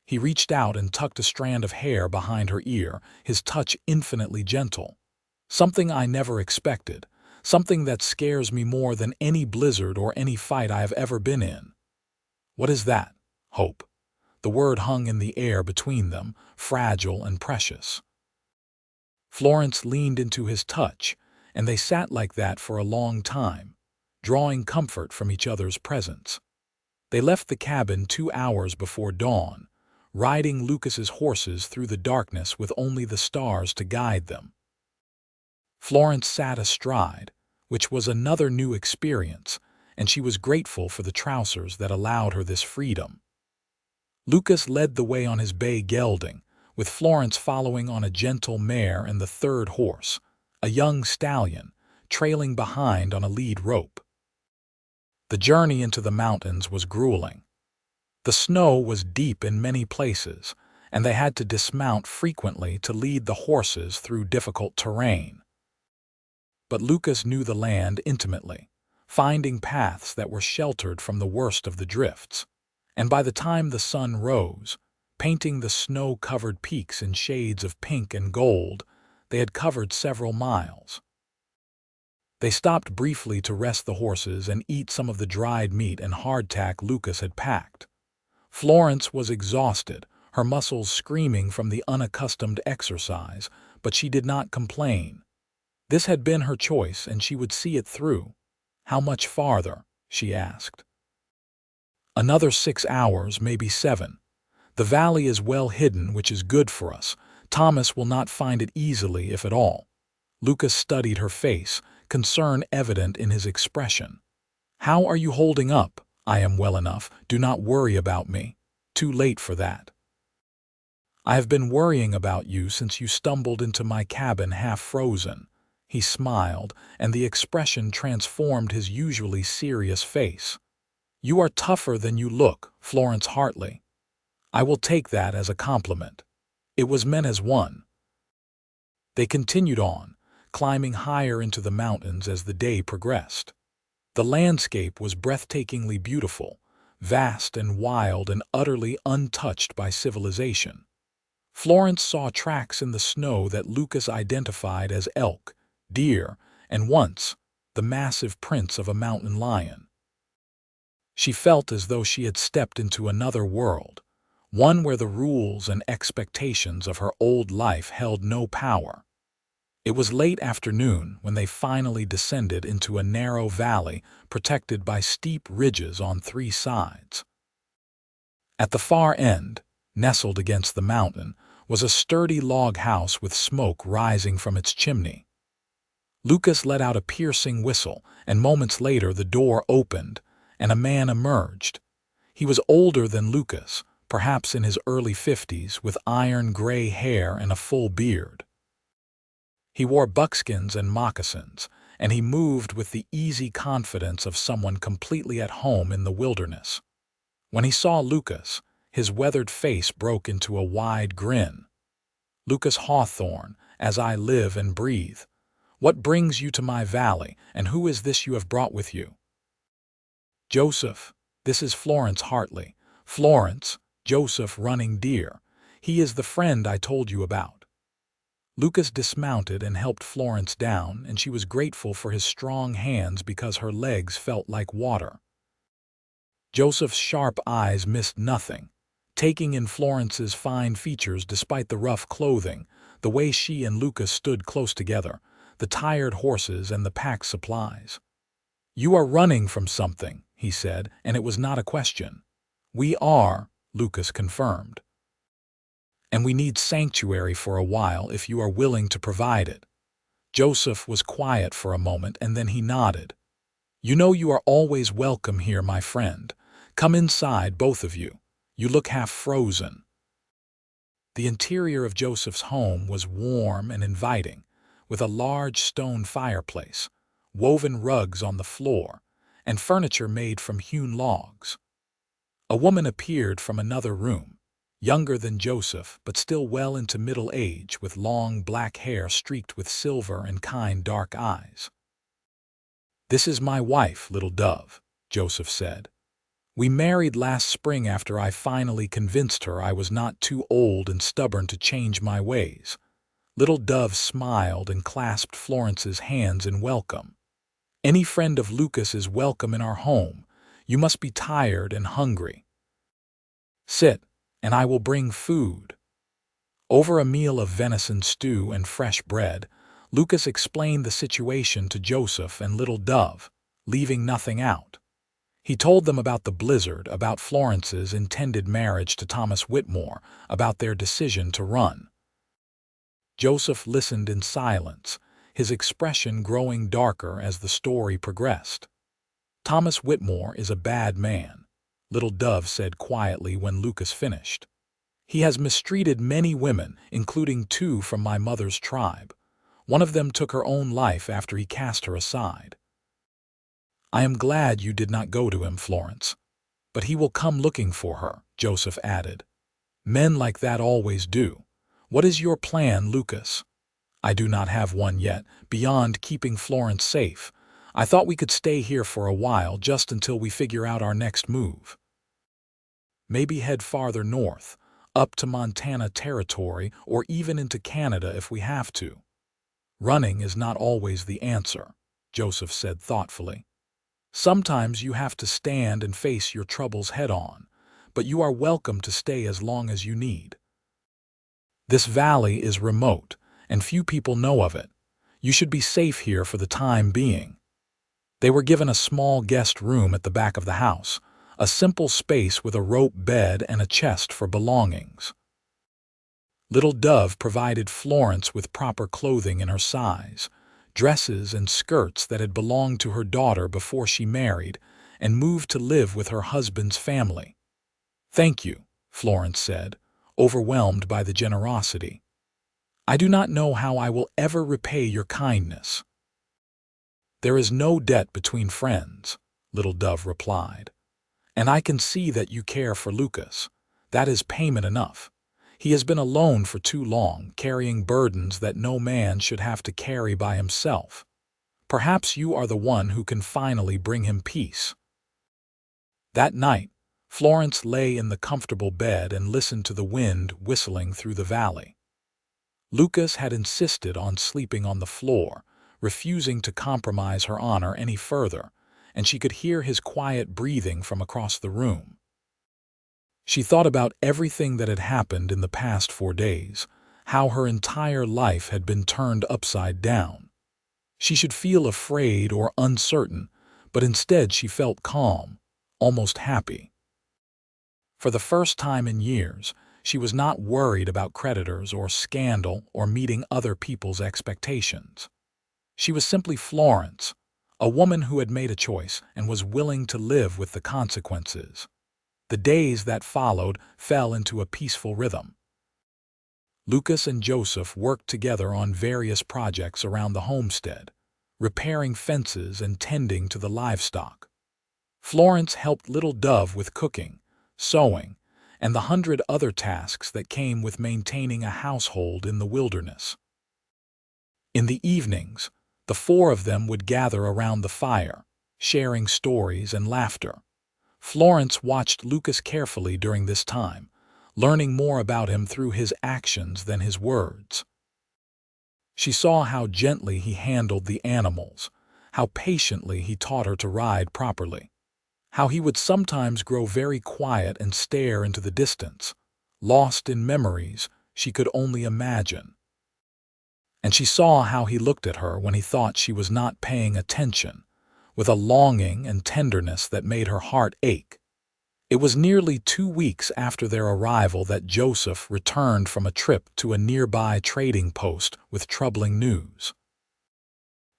He reached out and tucked a strand of hair behind her ear, his touch infinitely gentle. "Something I never expected, something that scares me more than any blizzard or any fight I have ever been in." "What is that?" "Hope." The word hung in the air between them, fragile and precious. Florence leaned into his touch, and they sat like that for a long time, drawing comfort from each other's presence. They left the cabin 2 hours before dawn, riding Lucas's horses through the darkness with only the stars to guide them. Florence sat astride, which was another new experience, and she was grateful for the trousers that allowed her this freedom. Lucas led the way on his bay gelding, with Florence following on a gentle mare and the 3rd horse, a young stallion, trailing behind on a lead rope. The journey into the mountains was grueling. The snow was deep in many places, and they had to dismount frequently to lead the horses through difficult terrain. But Lucas knew the land intimately, finding paths that were sheltered from the worst of the drifts, and by the time the sun rose, painting the snow-covered peaks in shades of pink and gold, they had covered several miles. They stopped briefly to rest the horses and eat some of the dried meat and hardtack Lucas had packed. Florence was exhausted, her muscles screaming from the unaccustomed exercise, but she did not complain. This had been her choice, and she would see it through. "How much farther?" she asked. "Another 6 hours, maybe 7. The valley is well hidden, which is good for us. Thomas will not find it easily, if at all." Lucas studied her face, concern evident in his expression. "How are you holding up?" "I am well enough. Do not worry about me. Too late for that. I have been worrying about you since you stumbled into my cabin half frozen." He smiled, and the expression transformed his usually serious face. "You are tougher than you look, Florence Hartley. I will take that as a compliment. It was meant as one." They continued on, climbing higher into the mountains as the day progressed. The landscape was breathtakingly beautiful, vast and wild and utterly untouched by civilization. Florence saw tracks in the snow that Lucas identified as elk, deer, and once, the massive prints of a mountain lion. She felt as though she had stepped into another world, one where the rules and expectations of her old life held no power. It was late afternoon when they finally descended into a narrow valley protected by steep ridges on 3 sides. At the far end, nestled against the mountain, was a sturdy log house with smoke rising from its chimney. Lucas let out a piercing whistle, and moments later the door opened, and a man emerged. He was older than Lucas, perhaps in his early 50s, with iron-gray hair and a full beard. He wore buckskins and moccasins, and he moved with the easy confidence of someone completely at home in the wilderness. When he saw Lucas, his weathered face broke into a wide grin. "Lucas Hawthorne, as I live and breathe. What brings you to my valley, and who is this you have brought with you?" "Joseph, this is Florence Hartley." "Florence, Joseph running deer. He is the friend I told you about." Lucas dismounted and helped Florence down, and she was grateful for his strong hands because her legs felt like water. Joseph's sharp eyes missed nothing, taking in Florence's fine features despite the rough clothing, the way she and Lucas stood close together, the tired horses and the packed supplies. "You are running from something," he said, and it was not a question. "We are," Lucas confirmed. "And we need sanctuary for a while if you are willing to provide it." Joseph was quiet for a moment, and then he nodded. "You know you are always welcome here, my friend. Come inside, both of you. You look half frozen." The interior of Joseph's home was warm and inviting, with a large stone fireplace, woven rugs on the floor, and furniture made from hewn logs. A woman appeared from another room, younger than Joseph, but still well into middle age, with long black hair streaked with silver and kind dark eyes. "This is my wife, Little Dove," Joseph said. "We married last spring after I finally convinced her I was not too old and stubborn to change my ways." Little Dove smiled and clasped Florence's hands in welcome. "Any friend of Lucas is welcome in our home. You must be tired and hungry. Sit, and I will bring food." Over a meal of venison stew and fresh bread, Lucas explained the situation to Joseph and Little Dove, leaving nothing out. He told them about the blizzard, about Florence's intended marriage to Thomas Whitmore, about their decision to run. Joseph listened in silence, his expression growing darker as the story progressed. "Thomas Whitmore is a bad man," Little Dove said quietly when Lucas finished. "He has mistreated many women, including 2 from my mother's tribe. One of them took her own life after he cast her aside. I am glad you did not go to him, Florence. But he will come looking for her," Joseph added. "Men like that always do. What is your plan, Lucas?" "I do not have one yet, beyond keeping Florence safe. I thought we could stay here for a while, just until we figure out our next move. Maybe head farther north, up to Montana territory, or even into Canada if we have to." "Running is not always the answer," Joseph said thoughtfully. "Sometimes you have to stand and face your troubles head-on, but you are welcome to stay as long as you need. This valley is remote, and few people know of it. You should be safe here for the time being." They were given a small guest room at the back of the house, a simple space with a rope bed and a chest for belongings. Little Dove provided Florence with proper clothing in her size, dresses and skirts that had belonged to her daughter before she married and moved to live with her husband's family. "Thank you," Florence said, overwhelmed by the generosity. "I do not know how I will ever repay your kindness." "There is no debt between friends," Little Dove replied. "And I can see that you care for Lucas. That is payment enough. He has been alone for too long, carrying burdens that no man should have to carry by himself. Perhaps you are the one who can finally bring him peace." That night, Florence lay in the comfortable bed and listened to the wind whistling through the valley. Lucas had insisted on sleeping on the floor, refusing to compromise her honor any further, and she could hear his quiet breathing from across the room. She thought about everything that had happened in the past 4 days, how her entire life had been turned upside down. She should feel afraid or uncertain, but instead she felt calm, almost happy. For the first time in years, she was not worried about creditors or scandal or meeting other people's expectations. She was simply Florence, a woman who had made a choice and was willing to live with the consequences. The days that followed fell into a peaceful rhythm. Lucas and Joseph worked together on various projects around the homestead, repairing fences and tending to the livestock. Florence helped Little Dove with cooking, sewing, and the 100 other tasks that came with maintaining a household in the wilderness. In the evenings, the 4 of them would gather around the fire, sharing stories and laughter. Florence watched Lucas carefully during this time, learning more about him through his actions than his words. She saw how gently he handled the animals, how patiently he taught her to ride properly, how he would sometimes grow very quiet and stare into the distance, lost in memories she could only imagine. And she saw how he looked at her when he thought she was not paying attention, with a longing and tenderness that made her heart ache. It was nearly 2 weeks after their arrival that Joseph returned from a trip to a nearby trading post with troubling news.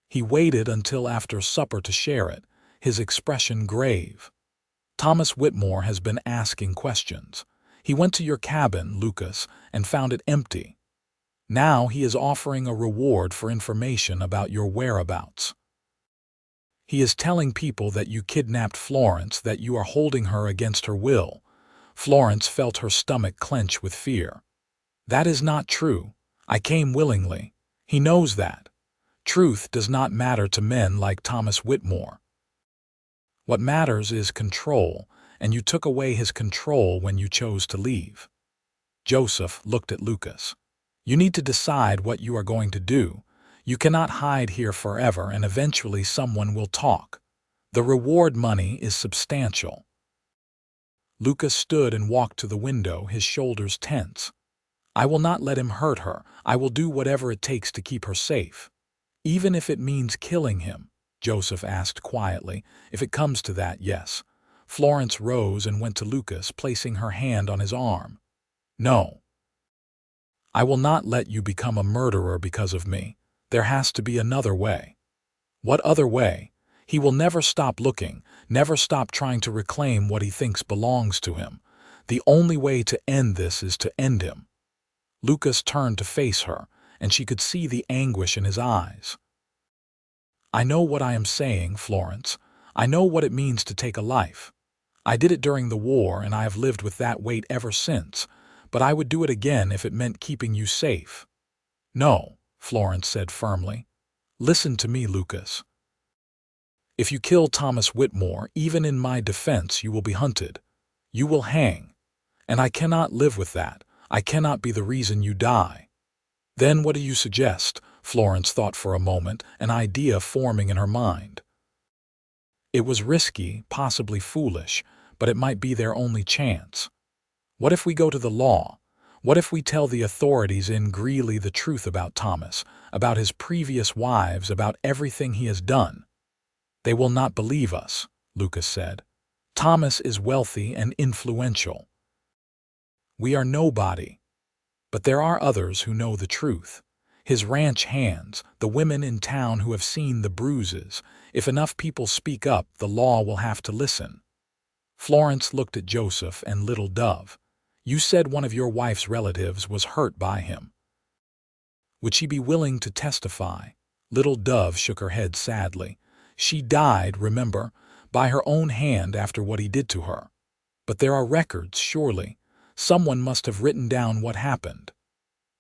He waited until after supper to share it, his expression grave. "Thomas Whitmore has been asking questions. He went to your cabin, Lucas, and found it empty. Now he is offering a reward for information about your whereabouts. He is telling people that you kidnapped Florence, that you are holding her against her will." Florence felt her stomach clench with fear. "That is not true. I came willingly. He knows that. Truth does not matter to men like Thomas Whitmore. What matters is control, and you took away his control when you chose to leave." Joseph looked at Lucas. "You need to decide what you are going to do. You cannot hide here forever, and eventually someone will talk. The reward money is substantial." Lucas stood and walked to the window, his shoulders tense. "I will not let him hurt her. I will do whatever it takes to keep her safe. Even if it means killing him," Joseph asked quietly. "If it comes to that, yes." Florence rose and went to Lucas, placing her hand on his arm. "No. I will not let you become a murderer because of me. There has to be another way." "What other way?" "He will never stop looking, never stop trying to reclaim what he thinks belongs to him. The only way to end this is to end him." Lucas turned to face her, and she could see the anguish in his eyes. "I know what I am saying, Florence. I know what it means to take a life. I did it during the war, and I have lived with that weight ever since, but I would do it again if it meant keeping you safe." "No," Florence said firmly. "Listen to me, Lucas. If you kill Thomas Whitmore, even in my defense, you will be hunted. You will hang. And I cannot live with that. I cannot be the reason you die." "Then what do you suggest?" Florence thought for a moment, an idea forming in her mind. It was risky, possibly foolish, but it might be their only chance. "What if we go to the law? What if we tell the authorities in Gley the truth about Thomas, about his previous wives, about everything he has done?" "They will not believe us," Lucas said. Thomas is wealthy and influential. We are nobody. But there are others who know the truth. His ranch hands, the women in town who have seen the bruises. If enough people speak up, the law will have to listen. Florence looked at Joseph and Little Dove. You said one of your wife's relatives was hurt by him. Would she be willing to testify? Little Dove shook her head sadly. She died, remember, by her own hand after what he did to her. But there are records, surely. Someone must have written down what happened.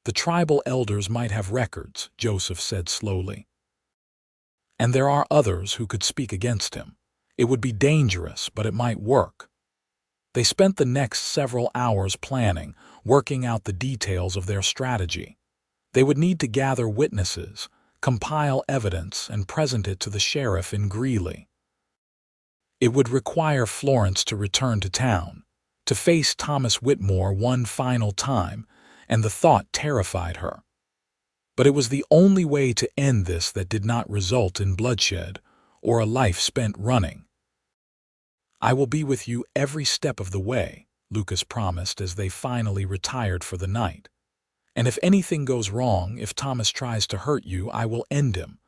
The tribal elders might have records, Joseph said slowly. And there are others who could speak against him. It would be dangerous, but it might work. They spent the next several hours planning, working out the details of their strategy. They would need to gather witnesses, compile evidence, and present it to the sheriff in Gley. It would require Florence to return to town, to face Thomas Whitmore one final time, and the thought terrified her. But it was the only way to end this that did not result in bloodshed or a life spent running. I will be with you every step of the way, Lucas promised as they finally retired for the night. And if anything goes wrong, if Thomas tries to hurt you, I will end him.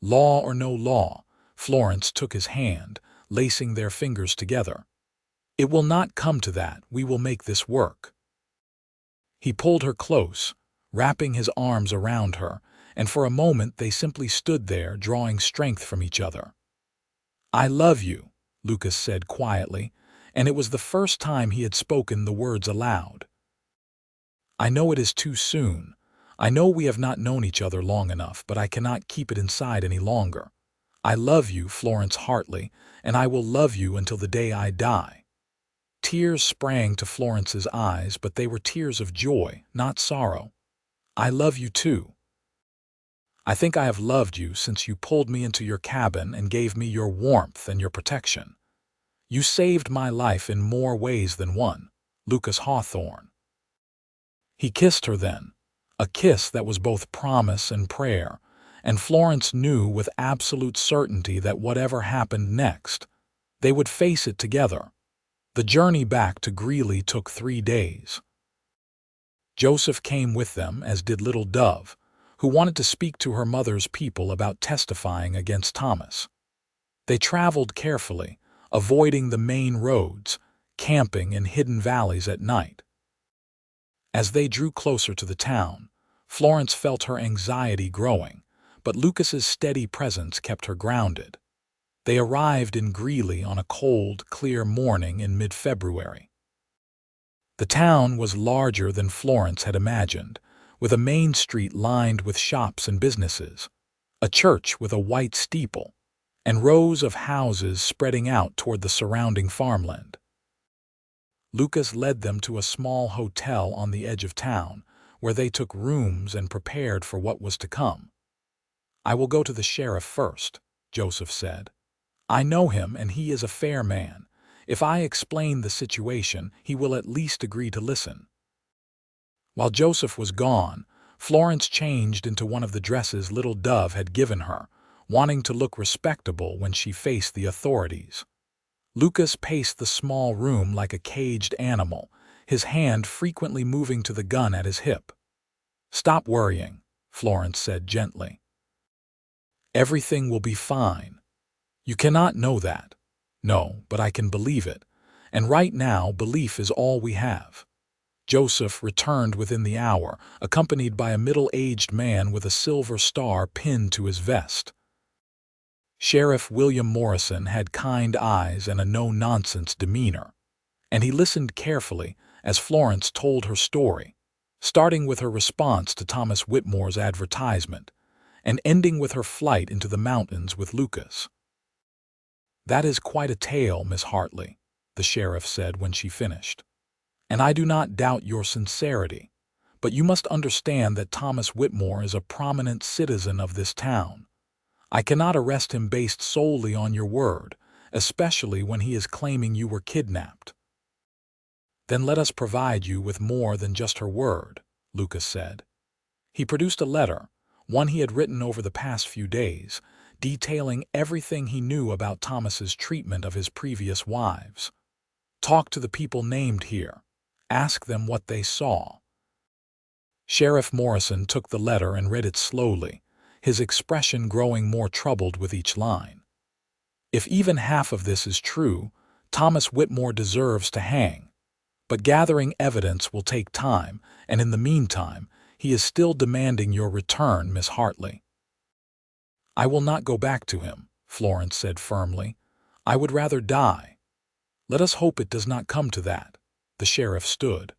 Law or no law, Florence took his hand, lacing their fingers together. It will not come to that. We will make this work. He pulled her close, wrapping his arms around her, and for a moment they simply stood there, drawing strength from each other. I love you, Lucas said quietly, and it was the first time he had spoken the words aloud. I know it is too soon. I know we have not known each other long enough, but I cannot keep it inside any longer. I love you, Florence Hartley, and I will love you until the day I die. Tears sprang to Florence's eyes, but they were tears of joy, not sorrow. I love you too. I think I have loved you since you pulled me into your cabin and gave me your warmth and your protection. You saved my life in more ways than one, Lucas Hawthorne. He kissed her then, a kiss that was both promise and prayer, and Florence knew with absolute certainty that whatever happened next, they would face it together. The journey back to Gley took 3 days. Joseph came with them, as did Little Dove, who wanted to speak to her mother's people about testifying against Thomas. They traveled carefully, avoiding the main roads, camping in hidden valleys at night. As they drew closer to the town, Florence felt her anxiety growing, but Lucas's steady presence kept her grounded. They arrived in Gley on a cold, clear morning in mid-February. The town was larger than Florence had imagined, with a main street lined with shops and businesses, a church with a white steeple, and rows of houses spreading out toward the surrounding farmland. Lucas led them to a small hotel on the edge of town, where they took rooms and prepared for what was to come. I will go to the sheriff first, Joseph said. I know him, and he is a fair man. If I explain the situation, he will at least agree to listen. While Joseph was gone, Florence changed into one of the dresses Little Dove had given her, wanting to look respectable when she faced the authorities. Lucas paced the small room like a caged animal, his hand frequently moving to the gun at his hip. Stop worrying, Florence said gently. Everything will be fine. You cannot know that. No, but I can believe it. And right now, belief is all we have. Joseph returned within the hour, accompanied by a middle-aged man with a silver star pinned to his vest. Sheriff William Morrison had kind eyes and a no-nonsense demeanor, and he listened carefully as Florence told her story, starting with her response to Thomas Whitmore's advertisement, and ending with her flight into the mountains with Lucas. That is quite a tale, Miss Hartley, the sheriff said when she finished. And I do not doubt your sincerity, but you must understand that Thomas Whitmore is a prominent citizen of this town. I cannot arrest him based solely on your word, especially when he is claiming you were kidnapped. Then let us provide you with more than just her word, Lucas said. He produced a letter, one he had written over the past few days, detailing everything he knew about Thomas's treatment of his previous wives. Talk to the people named here. Ask them what they saw. Sheriff Morrison took the letter and read it slowly, his expression growing more troubled with each line. If even half of this is true, Thomas Whitmore deserves to hang. But gathering evidence will take time, and in the meantime, he is still demanding your return, Miss Hartley. I will not go back to him, Florence said firmly. I would rather die. Let us hope it does not come to that. The sheriff stood.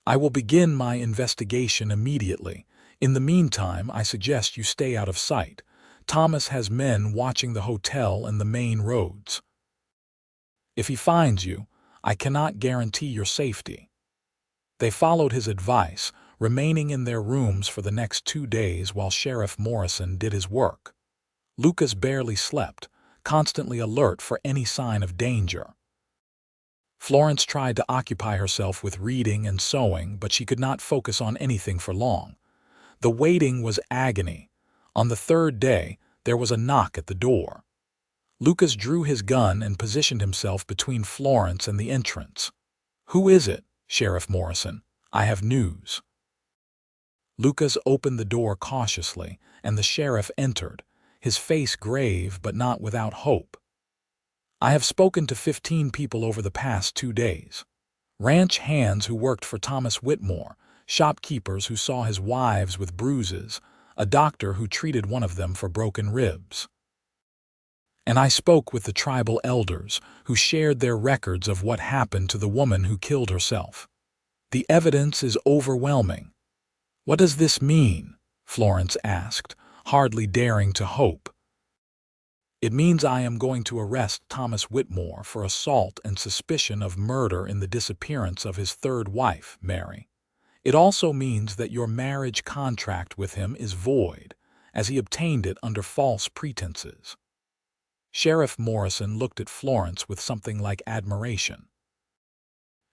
I will begin my investigation immediately. In the meantime, I suggest you stay out of sight. Thomas has men watching the hotel and the main roads. If he finds you, I cannot guarantee your safety. They followed his advice, remaining in their rooms for the next 2 days while Sheriff Morrison did his work. Lucas barely slept, constantly alert for any sign of danger. Florence tried to occupy herself with reading and sewing, but she could not focus on anything for long. The waiting was agony. On the 3rd day, there was a knock at the door. Lucas drew his gun and positioned himself between Florence and the entrance. "Who is it, Sheriff Morrison? I have news." Lucas opened the door cautiously, and the sheriff entered, his face grave but not without hope. "I have spoken to 15 people over the past 2 days. Ranch hands who worked for Thomas Whitmore, shopkeepers who saw his wives with bruises, a doctor who treated one of them for broken ribs. And I spoke with the tribal elders who shared their records of what happened to the woman who killed herself. The evidence is overwhelming." "What does this mean?" Florence asked, hardly daring to hope. "It means I am going to arrest Thomas Whitmore for assault and suspicion of murder in the disappearance of his 3rd wife, Mary. It also means that your marriage contract with him is void, as he obtained it under false pretenses." Sheriff Morrison looked at Florence with something like admiration.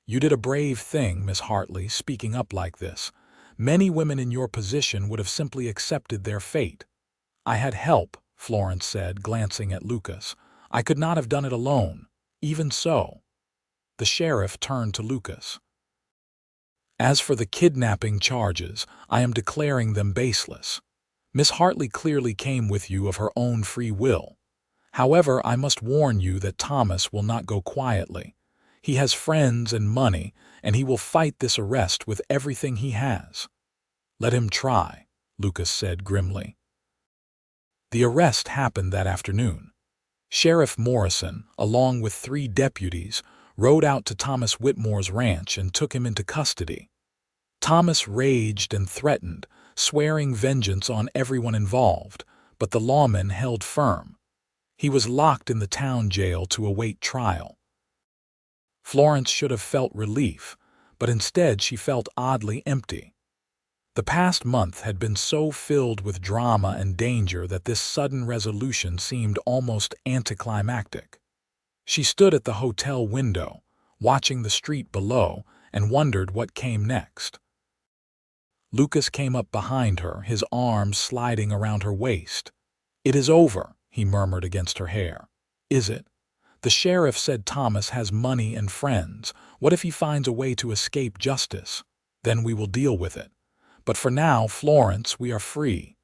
"You did a brave thing, Miss Hartley, speaking up like this. Many women in your position would have simply accepted their fate." "I had help," Florence said, glancing at Lucas. "I could not have done it alone. Even so." The sheriff turned to Lucas. "As for the kidnapping charges, I am declaring them baseless. Miss Hartley clearly came with you of her own free will. However, I must warn you that Thomas will not go quietly. He has friends and money, and he will fight this arrest with everything he has." "Let him try," Lucas said grimly. The arrest happened that afternoon. Sheriff Morrison, along with 3 deputies, rode out to Thomas Whitmore's ranch and took him into custody. Thomas raged and threatened, swearing vengeance on everyone involved, but the lawmen held firm. He was locked in the town jail to await trial. Florence should have felt relief, but instead she felt oddly empty. The past month had been so filled with drama and danger that this sudden resolution seemed almost anticlimactic. She stood at the hotel window, watching the street below, and wondered what came next. Lucas came up behind her, his arms sliding around her waist. "It is over," he murmured against her hair. "Is it? The sheriff said Thomas has money and friends. What if he finds a way to escape justice? Then we will deal with it. But for now, Florence, we are free.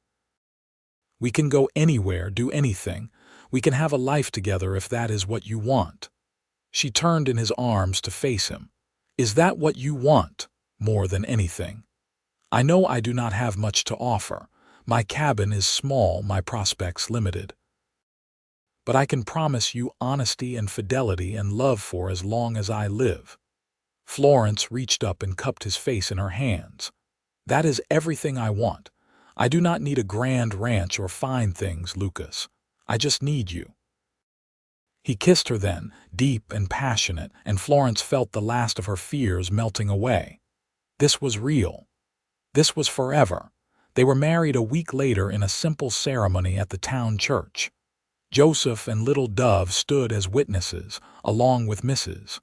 We can go anywhere, do anything. We can have a life together if that is what you want." She turned in his arms to face him. "Is that what you want, more than anything? I know I do not have much to offer. My cabin is small, my prospects limited. But I can promise you honesty and fidelity and love for as long as I live." Florence reached up and cupped his face in her hands. "That is everything I want. I do not need a grand ranch or fine things, Lucas. I just need you." He kissed her then, deep and passionate, and Florence felt the last of her fears melting away. This was real. This was forever. They were married a week later in a simple ceremony at the town church. Joseph and little Dove stood as witnesses, along with Mrs.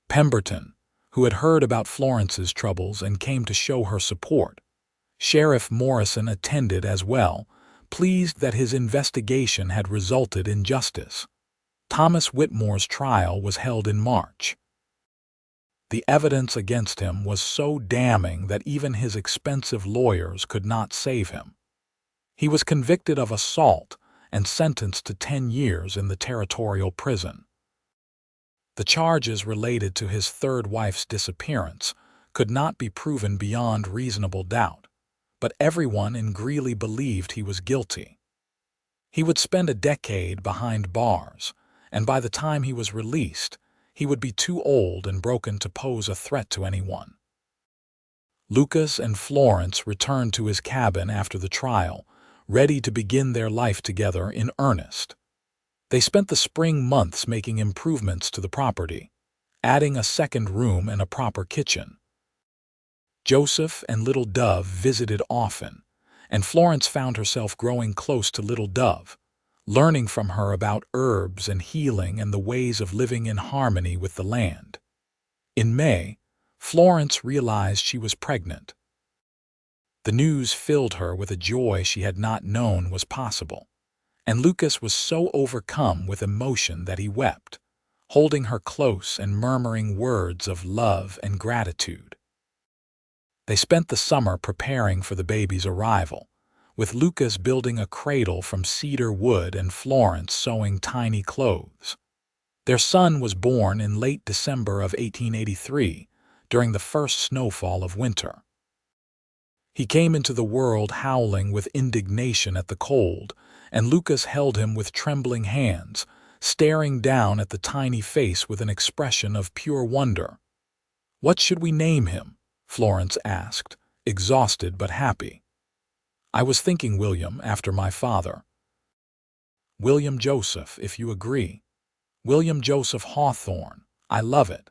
Pemberton, who had heard about Florence's troubles and came to show her support. Sheriff Morrison attended as well, pleased that his investigation had resulted in justice. Thomas Whitmore's trial was held in March. The evidence against him was so damning that even his expensive lawyers could not save him. He was convicted of assault and sentenced to 10 years in the territorial prison. The charges related to his third wife's disappearance could not be proven beyond reasonable doubt, but everyone in Gley believed he was guilty. He would spend a decade behind bars, and by the time he was released, he would be too old and broken to pose a threat to anyone. Lucas and Florence returned to his cabin after the trial, ready to begin their life together in earnest. They spent the spring months making improvements to the property, adding a second room and a proper kitchen. Joseph and Little Dove visited often, and Florence found herself growing close to Little Dove, learning from her about herbs and healing and the ways of living in harmony with the land. In May, Florence realized she was pregnant. The news filled her with a joy she had not known was possible, and Lucas was so overcome with emotion that he wept, holding her close and murmuring words of love and gratitude. They spent the summer preparing for the baby's arrival, with Lucas building a cradle from cedar wood and Florence sewing tiny clothes. Their son was born in late December of 1883, during the first snowfall of winter. He came into the world howling with indignation at the cold, and Lucas held him with trembling hands, staring down at the tiny face with an expression of pure wonder. "What should we name him?" Florence asked, exhausted but happy. "I was thinking William, after my father." "William Joseph, if you agree." "William Joseph Hawthorne. I love it."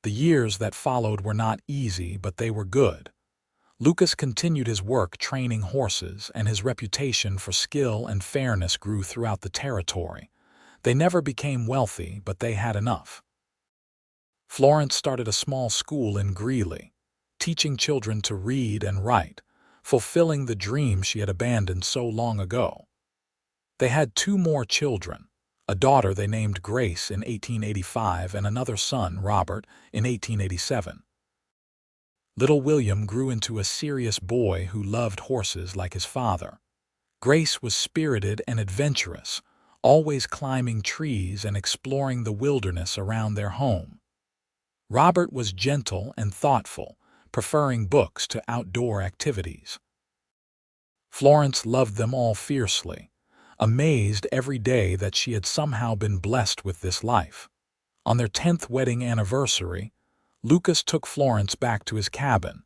The years that followed were not easy, but they were good. Lucas continued his work training horses, and his reputation for skill and fairness grew throughout the territory. They never became wealthy, but they had enough. Florence started a small school in Gley, teaching children to read and write, fulfilling the dream she had abandoned so long ago. They had 2 more children, a daughter they named Grace in 1885 and another son, Robert, in 1887. Little William grew into a serious boy who loved horses like his father. Grace was spirited and adventurous, always climbing trees and exploring the wilderness around their home. Robert was gentle and thoughtful, preferring books to outdoor activities. Florence loved them all fiercely, amazed every day that she had somehow been blessed with this life. On their 10th wedding anniversary, Lucas took Florence back to his cabin,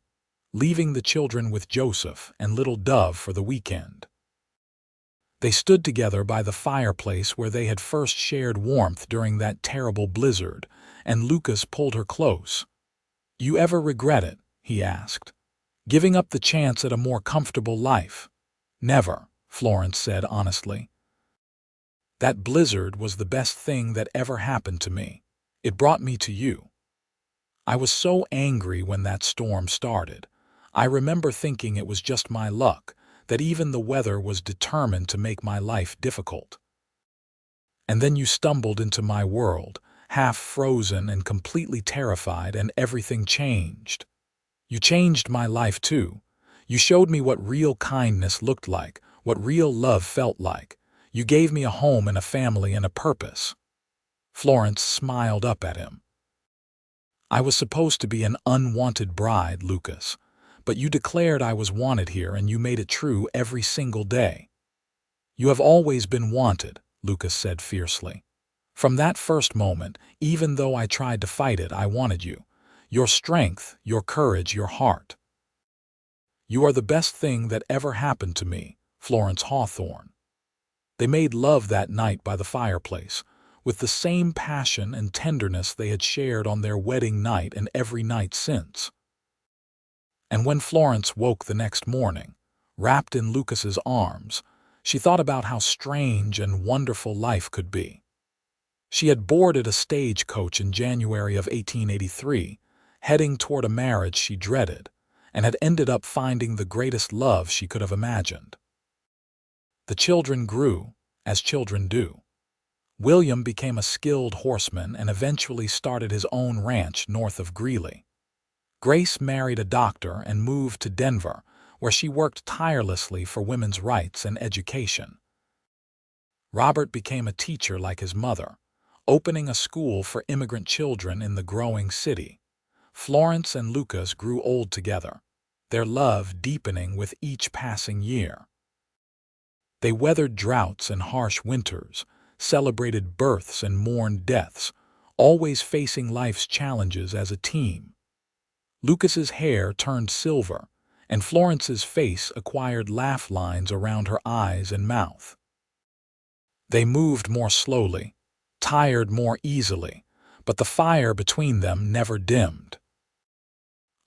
leaving the children with Joseph and Little Dove for the weekend. They stood together by the fireplace where they had first shared warmth during that terrible blizzard, and Lucas pulled her close. "You ever regret it?" he asked. "Giving up the chance at a more comfortable life?" "Never," Florence said honestly. "That blizzard was the best thing that ever happened to me. It brought me to you. I was so angry when that storm started. I remember thinking it was just my luck, that even the weather was determined to make my life difficult. And then you stumbled into my world, half frozen and completely terrified, and everything changed. You changed my life too. You showed me what real kindness looked like, what real love felt like. You gave me a home and a family and a purpose." Florence smiled up at him. "I was supposed to be an unwanted bride, Lucas, but you declared I was wanted here, and you made it true every single day." "You have always been wanted," Lucas said fiercely. "From that first moment, even though I tried to fight it, I wanted you. Your strength, your courage, your heart. You are the best thing that ever happened to me, Florence Hawthorne." They made love that night by the fireplace, with the same passion and tenderness they had shared on their wedding night and every night since. And when Florence woke the next morning, wrapped in Lucas's arms, she thought about how strange and wonderful life could be. She had boarded a stagecoach in January of 1883, heading toward a marriage she dreaded, and had ended up finding the greatest love she could have imagined. The children grew, as children do. William became a skilled horseman and eventually started his own ranch north of Gley. Grace married a doctor and moved to Denver, where she worked tirelessly for women's rights and education. Robert became a teacher like his mother, opening a school for immigrant children in the growing city. Florence and Lucas grew old together, their love deepening with each passing year. They weathered droughts and harsh winters, celebrated births and mourned deaths, always facing life's challenges as a team. Lucas's hair turned silver, and Florence's face acquired laugh lines around her eyes and mouth. They moved more slowly, tired more easily, but the fire between them never dimmed.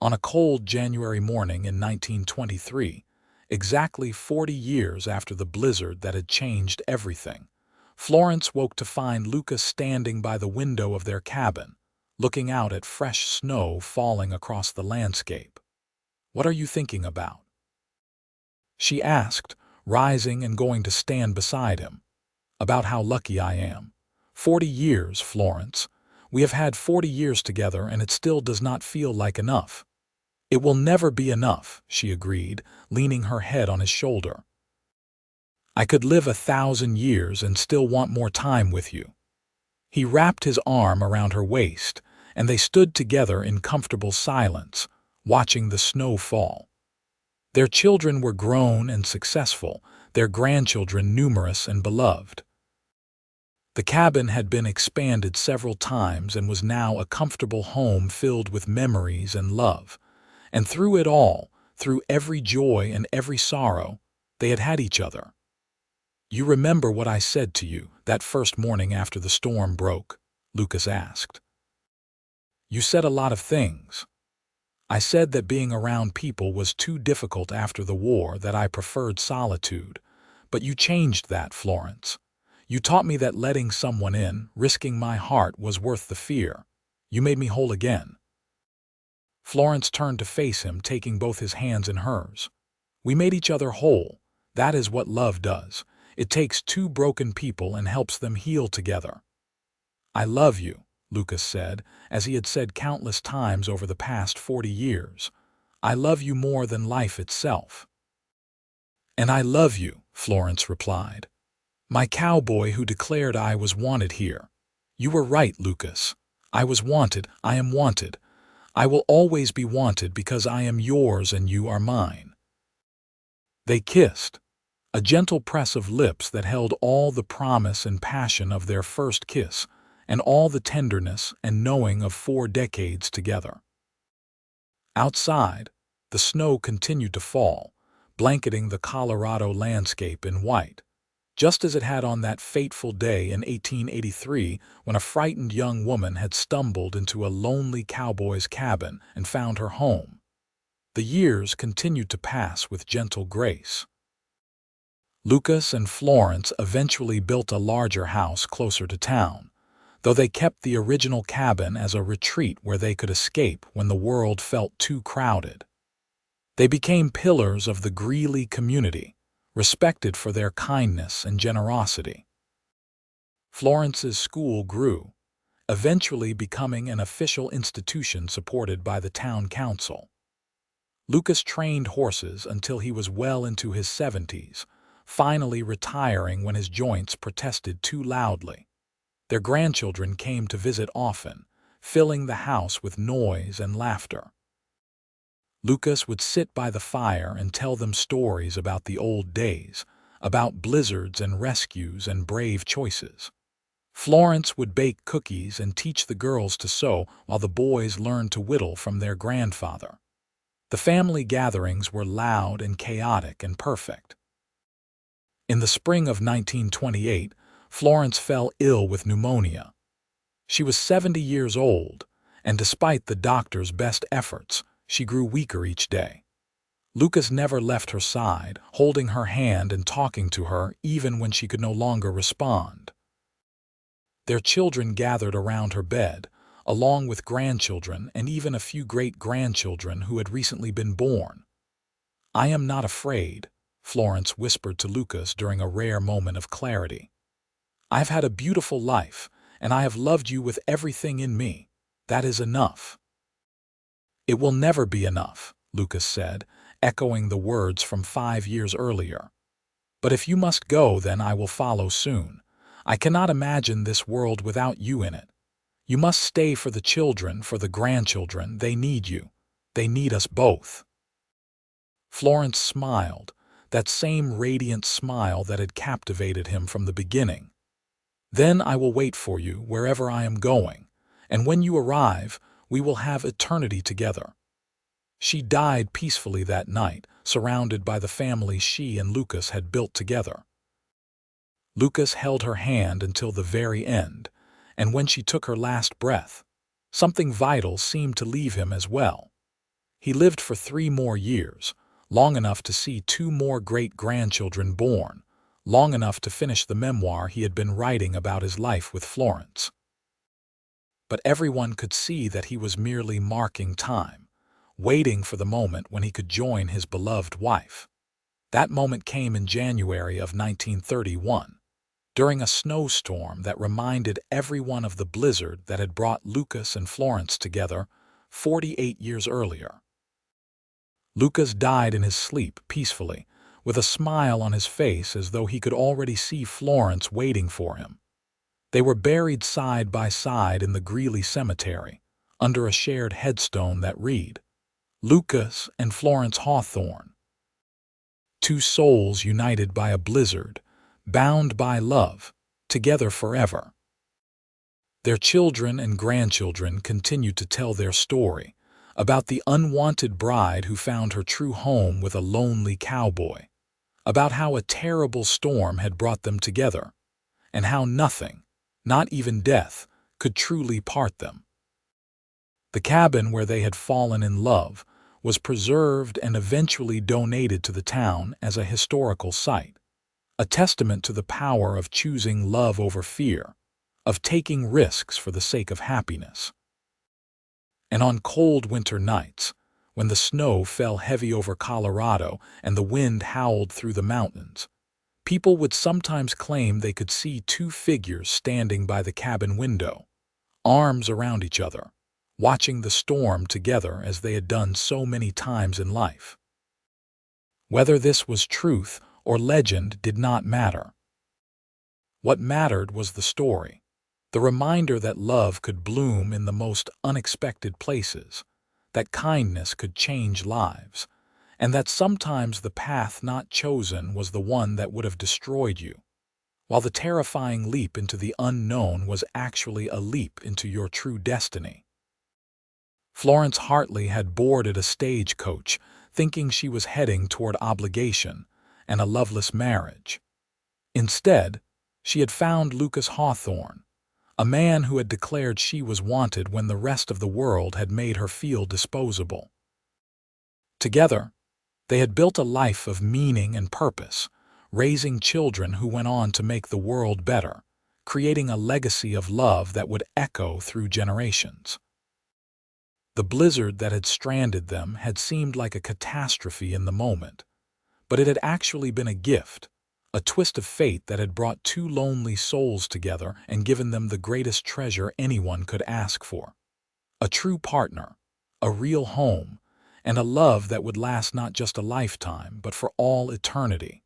On a cold January morning in 1923, exactly 40 years after the blizzard that had changed everything, Florence woke to find Lucas standing by the window of their cabin, looking out at fresh snow falling across the landscape. "What are you thinking about?" she asked, rising and going to stand beside him. "About how lucky I am. 40 years, Florence. We have had 40 years together and it still does not feel like enough." "It will never be enough," she agreed, leaning her head on his shoulder. "I could live 1,000 years and still want more time with you." He wrapped his arm around her waist, and they stood together in comfortable silence, watching the snow fall. Their children were grown and successful, their grandchildren numerous and beloved. The cabin had been expanded several times and was now a comfortable home filled with memories and love. And through it all, through every joy and every sorrow, they had had each other. "You remember what I said to you that first morning after the storm broke?" Lucas asked. "You said a lot of things. I said that being around people was too difficult after the war, that I preferred solitude. But you changed that, Florence. You taught me that letting someone in, risking my heart, was worth the fear. You made me whole again." Florence turned to face him, taking both his hands in hers. "We made each other whole. That is what love does. It takes two broken people and helps them heal together." "I love you," Lucas said, as he had said countless times over the past 40 years. "I love you more than life itself." "And I love you," Florence replied. "My cowboy who declared I was wanted here. You were right, Lucas. I was wanted. I am wanted. I will always be wanted because I am yours and you are mine." They kissed, a gentle press of lips that held all the promise and passion of their first kiss, and all the tenderness and knowing of 4 decades together. Outside, the snow continued to fall, blanketing the Colorado landscape in white, just as it had on that fateful day in 1883 when a frightened young woman had stumbled into a lonely cowboy's cabin and found her home. The years continued to pass with gentle grace. Lucas and Florence eventually built a larger house closer to town, though they kept the original cabin as a retreat where they could escape when the world felt too crowded. They became pillars of the Gley community, respected for their kindness and generosity. Florence's school grew, eventually becoming an official institution supported by the town council. Lucas trained horses until he was well into his 70s, finally retiring when his joints protested too loudly. Their grandchildren came to visit often, filling the house with noise and laughter. Lucas would sit by the fire and tell them stories about the old days, about blizzards and rescues and brave choices. Florence would bake cookies and teach the girls to sew while the boys learned to whittle from their grandfather. The family gatherings were loud and chaotic and perfect. In the spring of 1928, Florence fell ill with pneumonia. She was 70 years old, and despite the doctor's best efforts, she grew weaker each day. Lucas never left her side, holding her hand and talking to her even when she could no longer respond. Their children gathered around her bed, along with grandchildren and even a few great-grandchildren who had recently been born. "I am not afraid," Florence whispered to Lucas during a rare moment of clarity. "I've had a beautiful life, and I have loved you with everything in me. That is enough." "It will never be enough," Lucas said, echoing the words from 5 years earlier. "But if you must go, then I will follow soon. I cannot imagine this world without you in it. You must stay for the children, for the grandchildren. They need you. They need us both." Florence smiled, that same radiant smile that had captivated him from the beginning. "Then I will wait for you wherever I am going, and when you arrive, we will have eternity together." She died peacefully that night, surrounded by the family she and Lucas had built together. Lucas held her hand until the very end, and when she took her last breath, something vital seemed to leave him as well. He lived for 3 more years, long enough to see 2 more great-grandchildren born, long enough to finish the memoir he had been writing about his life with Florence. But everyone could see that he was merely marking time, waiting for the moment when he could join his beloved wife. That moment came in January of 1931, during a snowstorm that reminded everyone of the blizzard that had brought Lucas and Florence together 48 years earlier. Lucas died in his sleep peacefully, with a smile on his face as though he could already see Florence waiting for him. They were buried side by side in the Gley cemetery, under a shared headstone that read, "Lucas and Florence Hawthorne. 2 souls united by a blizzard, bound by love, together forever." Their children and grandchildren continued to tell their story, about the unwanted bride who found her true home with a lonely cowboy, about how a terrible storm had brought them together, and how nothing, not even death, could truly part them. The cabin where they had fallen in love was preserved and eventually donated to the town as a historical site, a testament to the power of choosing love over fear, of taking risks for the sake of happiness. And on cold winter nights, when the snow fell heavy over Colorado and the wind howled through the mountains, people would sometimes claim they could see 2 figures standing by the cabin window, arms around each other, watching the storm together as they had done so many times in life. Whether this was truth or legend did not matter. What mattered was the story, the reminder that love could bloom in the most unexpected places, that kindness could change lives, and that sometimes the path not chosen was the one that would have destroyed you, while the terrifying leap into the unknown was actually a leap into your true destiny. Florence Hartley had boarded a stagecoach, thinking she was heading toward obligation and a loveless marriage. Instead, she had found Lucas Hawthorne, a man who had declared she was wanted when the rest of the world had made her feel disposable. Together, they had built a life of meaning and purpose, raising children who went on to make the world better, creating a legacy of love that would echo through generations. The blizzard that had stranded them had seemed like a catastrophe in the moment, but it had actually been a gift, a twist of fate that had brought 2 lonely souls together and given them the greatest treasure anyone could ask for. A true partner, a real home, and a love that would last not just a lifetime, but for all eternity.